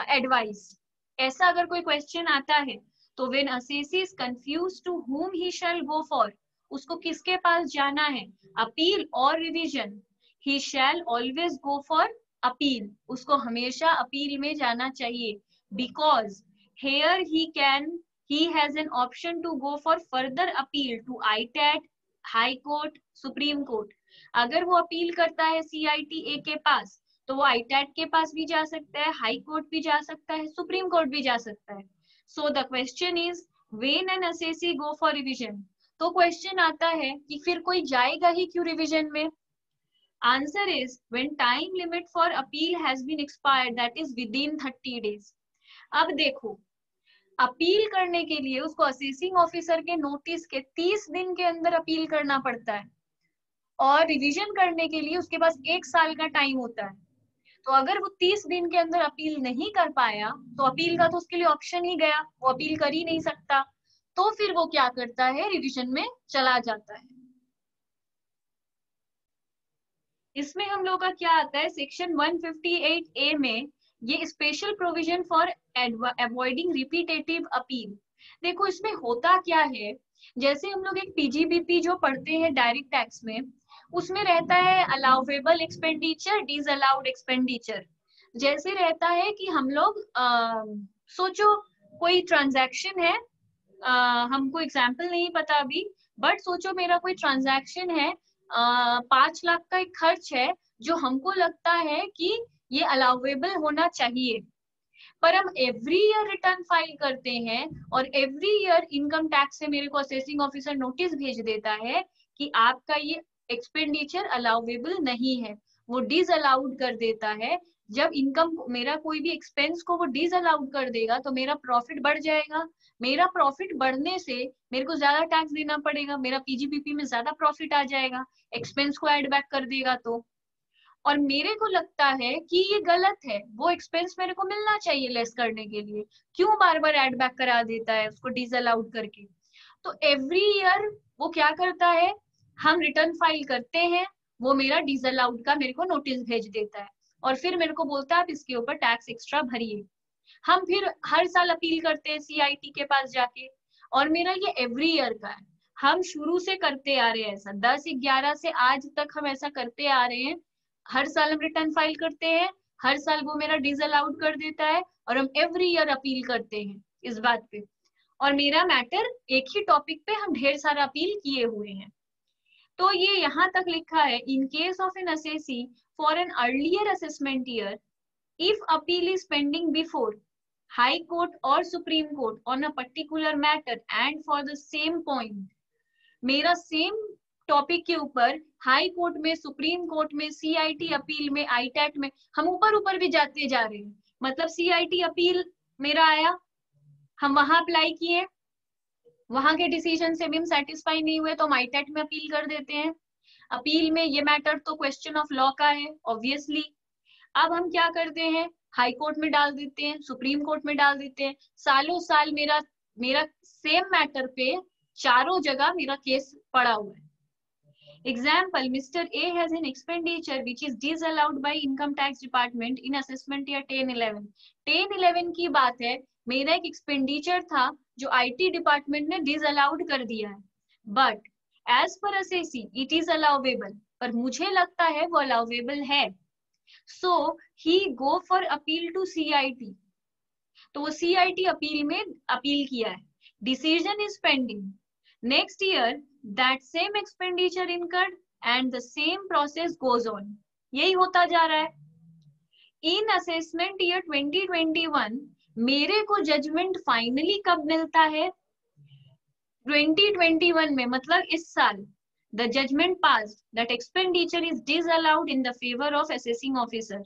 एडवाइस, ऐसा अगर कोई क्वेश्चन आता है तो when assessee is confused to whom he shall go for, उसको किसके पास जाना है, अपील और revision, he shall always go for appeal, उसको हमेशा अपील में जाना चाहिए। because here he has an option to go for further appeal to ITAT, High Court, Supreme Court। अगर वो अपील करता है CITA के पास तो वो ITAT के पास भी जा सकता है, हाई कोर्ट भी जा सकता है, सुप्रीम कोर्ट भी जा सकता है। So the question is when an assessee go for revision, तो क्वेश्चन आता है कि फिर कोई जाएगा ही क्यों रिवीजन में? Answer is when time limit for appeal has been expired, that is within 30 days। अब देखो, अपील करने के लिए उसको असेसिंग ऑफिसर के नोटिस के 30 दिन के अंदर अपील करना पड़ता है, और रिवीजन करने के लिए उसके पास 1 साल का टाइम होता है। तो अगर वो 30 दिन के अंदर अपील नहीं कर पाया तो अपील का तो उसके लिए ऑप्शन ही गया, वो अपील कर ही नहीं सकता। तो फिर वो क्या करता है? रिवीजन में चला जाता है। इसमें हम लोग का क्या आता है? सेक्शन 158A में ये special provision for avoiding repetitive appeal. देखो इसमें होता क्या है, जैसे हम लोग एक PGBP जो पढ़ते हैं डायरेक्ट टैक्स में, उसमें रहता है अलाउेबल एक्सपेंडिचर, डिसअलाउड एक्सपेंडिचर। जैसे रहता है कि हम लोग सोचो कोई ट्रांजैक्शन है, हमको एग्जाम्पल नहीं पता अभी, बट सोचो मेरा कोई ट्रांजैक्शन है, 5 लाख का एक खर्च है जो हमको लगता है कि ये अलाउेबल होना चाहिए, पर हम एवरी ईयर रिटर्न फाइल करते हैं और एवरी ईयर इनकम टैक्स से मेरे को असेसिंग ऑफिसर नोटिस भेज देता है कि आपका ये एक्सपेंडिचर अलाउेबल नहीं है, वो डिस अलाउड कर देता है। जब इनकम मेरा कोई भी एक्सपेंस को वो डिस अलाउड कर देगा तो मेरा प्रॉफिट बढ़ जाएगा, मेरा प्रॉफिट बढ़ने से मेरे को ज्यादा टैक्स देना पड़ेगा, मेरा पीजीपीपी में ज्यादा प्रॉफिट आ जाएगा, एक्सपेंस को ऐड बैक कर देगा। तो और मेरे को लगता है कि ये गलत है, वो एक्सपेंस मेरे को मिलना चाहिए लेस करने के लिए, क्यों बार बार ऐड बैक करा देता है उसको डिस अलाउड करके। तो एवरी ईयर वो क्या करता है, हम रिटर्न फाइल करते हैं, वो मेरा डिस अलाउड का मेरे को नोटिस भेज देता है और फिर मेरे को बोलता है आप इसके ऊपर टैक्स एक्स्ट्रा भरिए। हम फिर हर साल अपील करते हैं सीआईटी के पास जाके, और मेरा ये एवरी ईयर का है, हम शुरू से करते आ रहे हैं ऐसा, 10/11 से आज तक हम ऐसा करते आ रहे हैं। हर साल हम रिटर्न फाइल करते हैं, हर साल वो मेरा डिस अलाउड कर देता है और हम एवरी ईयर अपील करते हैं इस बात पे। और मेरा मैटर एक ही टॉपिक पे हम ढेर सारा अपील किए हुए हैं। तो ये यहाँ तक लिखा है, in case of N assessee for an earlier assessment year, if appeal is pending before high court or supreme court on a particular matter and for the same point, मेरा सेम टॉपिक के ऊपर high court में, supreme court में, CIT appeal में, आईटैट में, हम ऊपर ऊपर भी जाते जा रहे हैं। मतलब सीआईटी अपील मेरा आया, हम वहां अप्लाई किए, वहां के डिसीजन से भी हम सेटिस्फाई नहीं हुए तो हम आईटैट में अपील कर देते हैं। अपील में ये मैटर तो क्वेश्चन ऑफ लॉ का है ऑब्वियसली, अब हम क्या करते हैं, हाई कोर्ट में डाल देते हैं, सुप्रीम कोर्ट में डाल देते हैं, सालों साल मेरा मेरा सेम मैटर पे चारों जगह मेरा केस पड़ा हुआ है। Example, mister A has an expenditure which is disallowed by income tax department in assessment year 10-11। 10-11 की बात है, मेरा एक एक्सपेंडिचर था जो आईटी डिपार्टमेंट ने डिसअलाउड कर दिया है, but as per assessee it is allowable, पर मुझे लगता है वो अलाउेबल है। So he go for appeal to CIT, तो वो CIT अपील में अपील किया है, decision is pending, next year that same expenditure incurred and the same process goes on, यही होता जा रहा है। इन असेसमेंट ईयर 2021 मेरे को जजमेंट फाइनली कब मिलता है, 2021 में, मतलब इस साल। The judgment passed that expenditure is disallowed in the favor of assessing officer.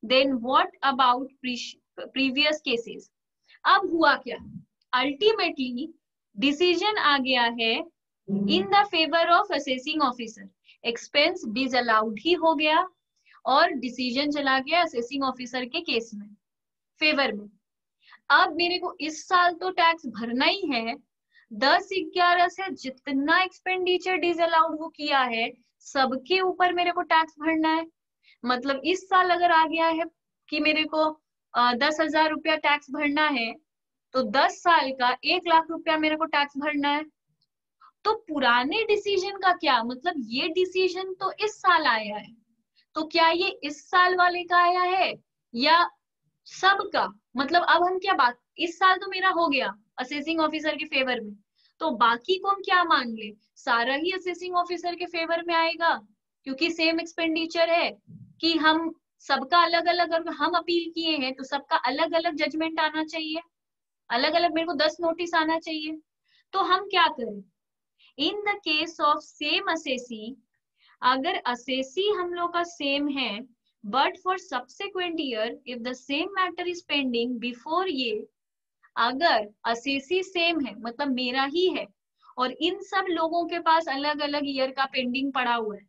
Then what about previous cases? अब हुआ क्या, अल्टीमेटली डिसीजन आ गया है in the favour of assessing officer, expense disallowed ही हो गया और डिसीजन चला गया असेसिंग ऑफिसर के केस में, फेवर में। अब मेरे को इस साल तो टैक्स भरना ही है, 10/11 से जितना एक्सपेंडिचर डिसअलाउड वो किया है सबके ऊपर मेरे को टैक्स भरना है। मतलब इस साल अगर आ गया है कि मेरे को 10,000 रुपया टैक्स भरना है, तो 10 साल का 1,00,000 रुपया मेरे को टैक्स भरना है। तो पुराने डिसीजन का क्या मतलब, ये डिसीजन तो इस साल आया है, तो क्या ये इस साल वाले का आया है या सबका? मतलब अब हम क्या बात, इस साल तो मेरा हो गया असेसिंग ऑफिसर के फेवर में, तो बाकी को हम क्या मान ले, सारा ही असेसिंग ऑफिसर के फेवर में आएगा क्योंकि सेम एक्सपेंडिचर है, कि हम सबका अलग अलग, अगर हम अपील किए हैं तो सबका अलग अलग जजमेंट आना चाहिए, अलग अलग मेरे को 10 नोटिस आना चाहिए। तो हम क्या करें, in the case of same assessee, अगर असेसी हम लोग का सेम है, but for subsequent year if the same matter is pending before ये, अगर असेसी सेम है मतलब मेरा ही है और इन सब लोगों के पास अलग अलग ईयर का पेंडिंग पड़ा हुआ है,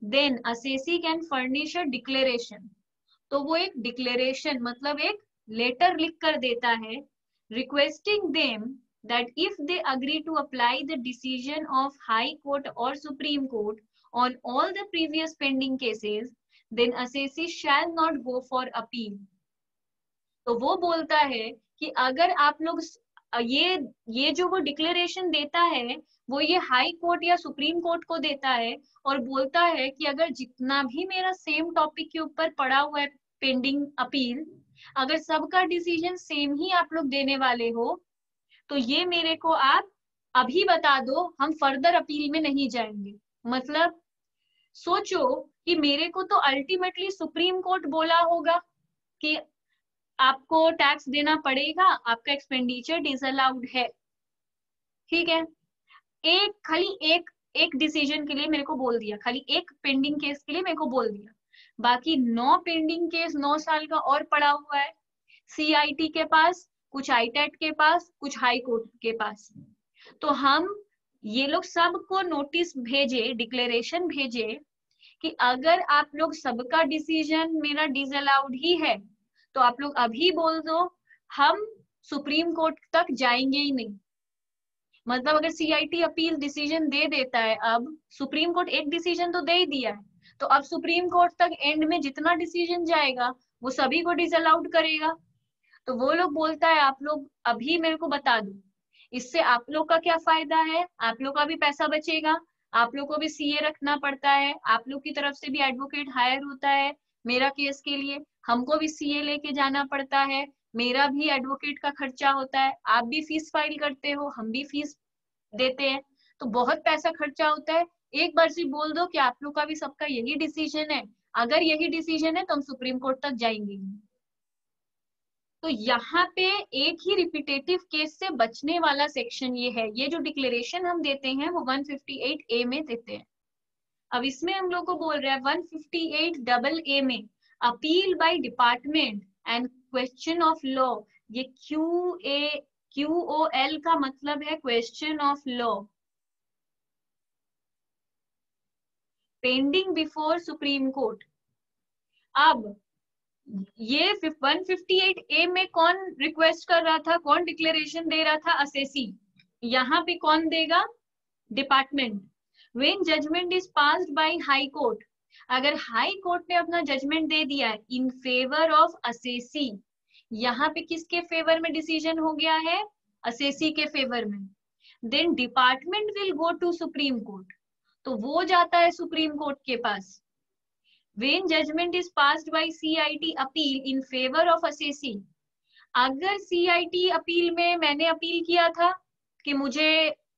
then assessee can furnish a declaration. तो वो एक डिक्लेरेशन मतलब एक लेटर लिख कर देता है, requesting them that if they agree to apply the decision of High Court or Supreme Court on all the previous pending cases, then assessee shall not go for appeal. तो वो बोलता है कि अगर आप लोग ये जो वो डिक्लेरेशन देता है वो ये हाई कोर्ट या सुप्रीम कोर्ट को देता है और बोलता है कि अगर जितना भी मेरा सेम टॉपिक के ऊपर पड़ा हुआ है पेंडिंग अपील, अगर सबका डिसीजन सेम ही आप लोग देने वाले हो तो ये मेरे को आप अभी बता दो, हम फर्दर अपील में नहीं जाएंगे। मतलब सोचो कि मेरे को तो अल्टीमेटली सुप्रीम कोर्ट बोला होगा कि आपको टैक्स देना पड़ेगा, आपका एक्सपेंडिचर डिसअलाउड है, ठीक है। खाली एक डिसीजन के लिए मेरे को बोल दिया, खाली एक पेंडिंग केस के लिए मेरे को बोल दिया, बाकी 9 पेंडिंग केस 9 साल का और पड़ा हुआ है सीआईटी के पास, कुछ आईटेट के पास, कुछ हाई कोर्ट के पास। तो हम ये लोग सबको नोटिस भेजे, डिक्लेरेशन भेजे कि अगर आप लोग सबका डिसीजन मेरा डिसअलाउड ही है तो आप लोग अभी बोल दो, हम सुप्रीम कोर्ट तक जाएंगे ही नहीं। मतलब अगर सीआईटी अपील डिसीजन दे देता है, अब सुप्रीम कोर्ट एक डिसीजन तो दे ही दिया है, तो अब सुप्रीम कोर्ट तक एंड में जितना डिसीजन जाएगा वो सभी को डिसअलाउड करेगा। तो वो लोग बोलता है आप लोग अभी मेरे को बता दो, इससे आप लोग का क्या फायदा है, आप लोग का भी पैसा बचेगा, आप लोग को भी सीए रखना पड़ता है, आप लोग की तरफ से भी एडवोकेट हायर होता है मेरा केस के लिए, हमको भी सीए लेके जाना पड़ता है, मेरा भी एडवोकेट का खर्चा होता है, आप भी फीस फाइल करते हो, हम भी फीस देते हैं, तो बहुत पैसा खर्चा होता है। एक बार से बोल दो कि आप लोग का भी सबका यही डिसीजन है, अगर यही डिसीजन है तो हम सुप्रीम कोर्ट तक जाएंगे। तो यहाँ पे एक ही रिपीटेटिव केस से बचने वाला सेक्शन ये है, ये जो डिक्लेरेशन हम देते हैं वो 158A में देते हैं। अब इसमें हम लोग को बोल रहा है 158AA में appeal by department and question of law, ये QOL का मतलब है question of law, pending before supreme court. अब ये 158A में कौन रिक्वेस्ट कर रहा था, कौन डिक्लेरेशन दे रहा था, असेसी। यहाँ पे कौन देगा, department. When judgment is passed by high court, अगर हाई कोर्ट ने अपना जजमेंट दे दिया है इन फेवर ऑफ असेसी, यहाँ पे किसके फेवर में डिसीजन हो गया है, असेसी के फेवर में, then department will go to supreme court, तो वो जाता है सुप्रीम कोर्ट के पास। When judgment is passed by CIT appeal in favor of assessee, अगर CIT अपील में मैंने अपील किया था कि मुझे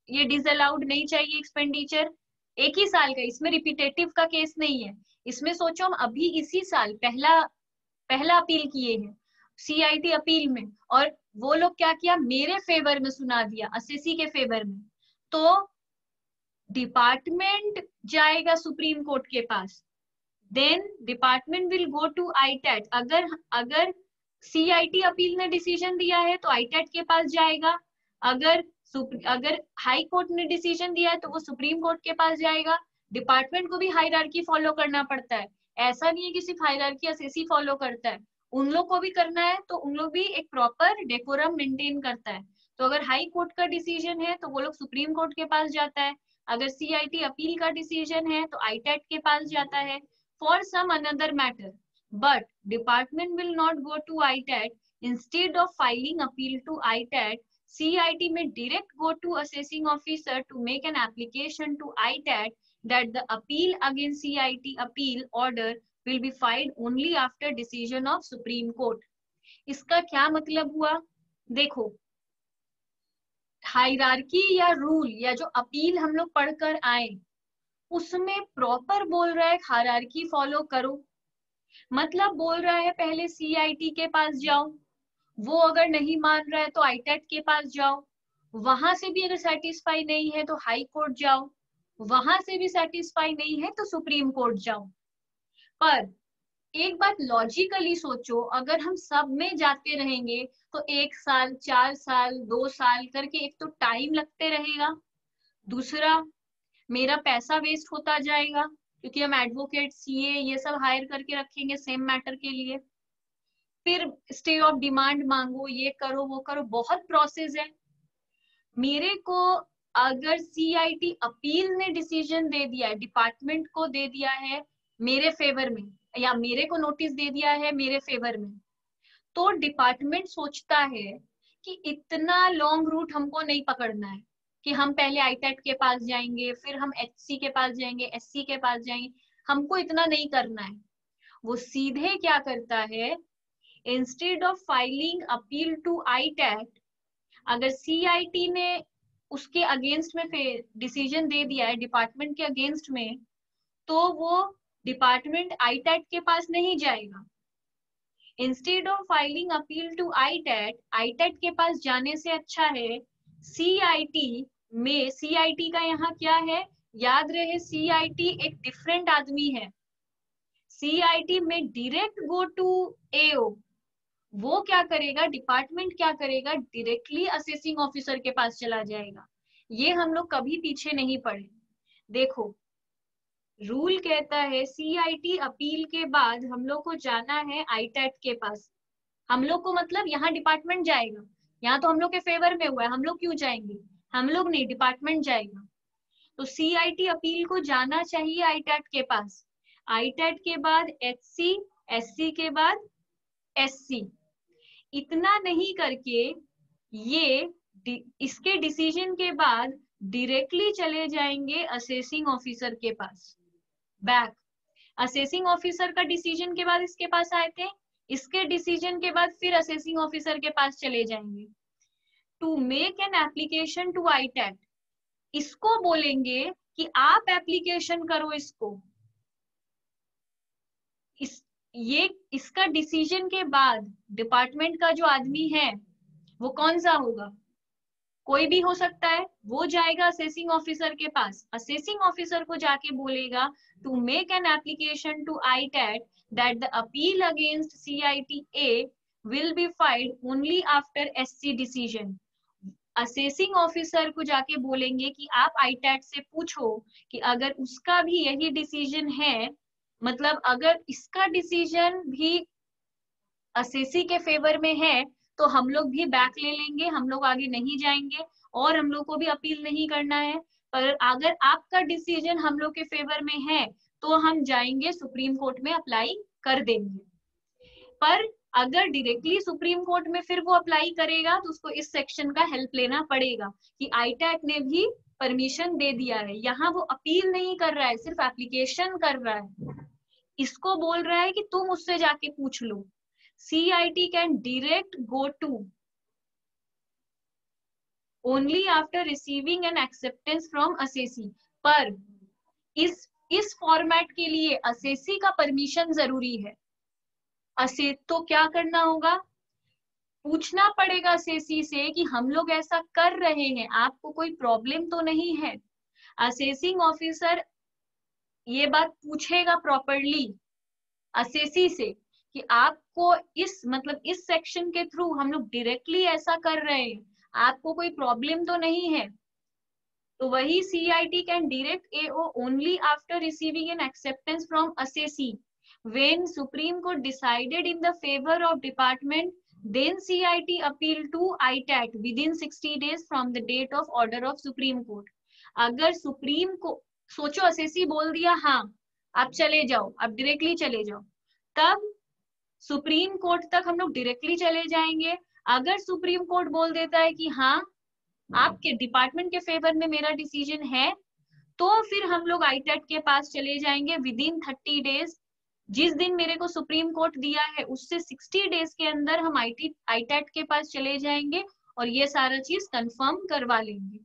ये डिसअलाउड नहीं चाहिए एक्सपेंडिचर, एक ही साल का, इसमें रिपीटेटिव का केस नहीं है, इसमें सोचो हम अभी इसी साल पहला अपील किए हैं CIT अपील में, और वो लोग क्या किया, मेरे फेवर में सुना दिया, असेसी के फेवर में, तो डिपार्टमेंट जाएगा सुप्रीम कोर्ट के पास, then department will go to ITAT. अगर सीआईटी अपील ने डिसीजन दिया है तो आईटेट के पास जाएगा, अगर हाई कोर्ट ने डिसीजन दिया है तो वो सुप्रीम कोर्ट के पास जाएगा। डिपार्टमेंट को भी हायरार्की फॉलो करना पड़ता है, ऐसा नहीं है कि सिर्फ हायरार्की असेसी फॉलो करता है, उन लोग को भी करना है, तो उन लोग भी एक प्रॉपर डेकोरम मेंटेन करता है। तो अगर हाई कोर्ट का डिसीजन है तो वो लोग सुप्रीम कोर्ट के पास जाता है, अगर सीआईटी अपील का डिसीजन है तो आईटेट के पास जाता है for some another matter, but department will not go to ITAT. Instead of filing appeal to ITAT, CIT may direct go to assessing officer to make an application to ITAT that the appeal against CIT appeal order will be filed only after decision of Supreme Court. इसका क्या मतलब हुआ, देखो hierarchy या rule या जो appeal हम लोग पढ़कर आए उसमें प्रॉपर बोल रहा है हायरार्की फॉलो करो, मतलब बोल रहा है पहले सीआईटी के पास जाओ, वो अगर नहीं मान रहा है तो आईटेट के पास जाओ, वहां से भी अगर सेटिस्फाई नहीं है तो हाई कोर्ट जाओ, वहां से भी सेटिस्फाई नहीं है तो सुप्रीम कोर्ट जाओ। पर एक बात लॉजिकली सोचो, अगर हम सब में जाते रहेंगे तो 1 साल 4 साल 2 साल करके एक तो टाइम लगते रहेगा, दूसरा मेरा पैसा वेस्ट होता जाएगा क्योंकि हम एडवोकेट सीए ये सब हायर करके रखेंगे सेम मैटर के लिए, फिर स्टे ऑफ डिमांड मांगो, ये करो वो करो, बहुत प्रोसेस है। मेरे को अगर सीआईटी अपील ने डिसीजन दे दिया है, डिपार्टमेंट को दे दिया है मेरे फेवर में, या मेरे को नोटिस दे दिया है मेरे फेवर में, तो डिपार्टमेंट सोचता है कि इतना लॉन्ग रूट हमको नहीं पकड़ना है कि हम पहले आईटेट के पास जाएंगे, फिर हम एचसी के पास जाएंगे, एससी के पास जाएंगे, हमको इतना नहीं करना है। वो सीधे क्या करता है, instead of filing appeal to ITAT, अगर सीआईटी ने उसके अगेंस्ट में डिसीजन दे दिया है डिपार्टमेंट के अगेंस्ट में, तो वो डिपार्टमेंट आईटैट के पास नहीं जाएगा। Instead of filing appeal to ITAT के पास जाने से अच्छा है सीआईटी में, सीआईटी का यहाँ क्या है, याद रहे सीआईटी एक डिफरेंट आदमी है। सीआईटी में डायरेक्ट गो टू एओ, वो क्या करेगा, डिपार्टमेंट क्या करेगा, डायरेक्टली असेसिंग ऑफिसर के पास चला जाएगा। ये हम लोग कभी पीछे नहीं पड़े। देखो रूल कहता है सीआईटी अपील के बाद हम लोग को जाना है आईटैट के पास। हम लोग को मतलब यहाँ डिपार्टमेंट जाएगा, यहाँ तो हम लोग के फेवर में हुआ है, हम लोग क्यों जाएंगे, हम लोग नहीं, डिपार्टमेंट जाएगा। तो सीआईटी अपील को जाना चाहिए आईटैट के पास, आईटैट के बाद एचसी, एससी के बाद एससी। इतना नहीं करके ये इसके डिसीजन के बाद डायरेक्टली चले जाएंगे असेसिंग ऑफिसर के पास। बैक असेसिंग ऑफिसर का डिसीजन के बाद इसके पास आए थे, इसके डिसीजन के बाद फिर असेसिंग ऑफिसर के पास चले जाएंगे। To make an application to ITAT, इसको बोलेंगे कि आप एप्लीकेशन करो इसको। इसका डिसीजन के बाद डिपार्टमेंट का जो आदमी है वो कौन सा होगा, कोई भी हो सकता है, वो जाएगा असेसिंग ऑफिसर के पास। असेसिंग ऑफिसर को जाके बोलेगा to make an application to ITAT that the appeal against CIT will be filed only after SC decision. Assessing officer को जाके बोलेंगे कि आप आईटैट से पूछो कि अगर उसका भी यही डिसीजन है, मतलब अगर इसका डिसीजन भी असेसी के फेवर में है तो हम लोग भी बैक ले लेंगे, हम लोग आगे नहीं जाएंगे और हम लोग को भी अपील नहीं करना है। पर अगर आपका डिसीजन हम लोग के फेवर में है तो हम जाएंगे सुप्रीम कोर्ट में अप्लाई कर देंगे। पर अगर डायरेक्टली सुप्रीम कोर्ट में फिर वो अप्लाई करेगा तो उसको इस सेक्शन का हेल्प लेना पड़ेगा कि आईटैट ने भी परमिशन दे दिया है। यहाँ वो अपील नहीं कर रहा है, सिर्फ एप्लीकेशन कर रहा है। इसको बोल रहा है कि तुम उससे जाके पूछ लो। CIT can direct go to only after receiving an acceptance from assessee। पर इस फॉर्मेट के लिए assessee का परमिशन जरूरी है। तो क्या करना होगा, पूछना पड़ेगा assessee से कि हम लोग ऐसा कर रहे हैं, आपको कोई प्रॉब्लम तो नहीं है। असेसिंग ऑफिसर ये बात पूछेगा प्रॉपरली assessee से कि आपको इस सेक्शन के थ्रू हम लोग डायरेक्टली ऐसा कर रहे हैं, आपको कोई प्रॉब्लम तो नहीं है। तो वही CIT can direct AO only after receiving N acceptance from assessee when Supreme Court decided in the favor of department, then CIT appeal to ITAT within 60 days from the date of order of Supreme Court। अगर supreme को सोचो assessee बोल दिया हाँ आप चले जाओ, आप डायरेक्टली चले जाओ, तब सुप्रीम कोर्ट तक हम लोग डायरेक्टली चले जाएंगे। अगर सुप्रीम कोर्ट बोल देता है कि हाँ आपके डिपार्टमेंट के फेवर में मेरा डिसीजन है, तो फिर हम लोग आईटैट के पास चले जाएंगे विदिन 30 डेज। जिस दिन मेरे को सुप्रीम कोर्ट दिया है उससे 60 डेज के अंदर हम आईटैट के पास चले जाएंगे और ये सारा चीज कंफर्म करवा लेंगे।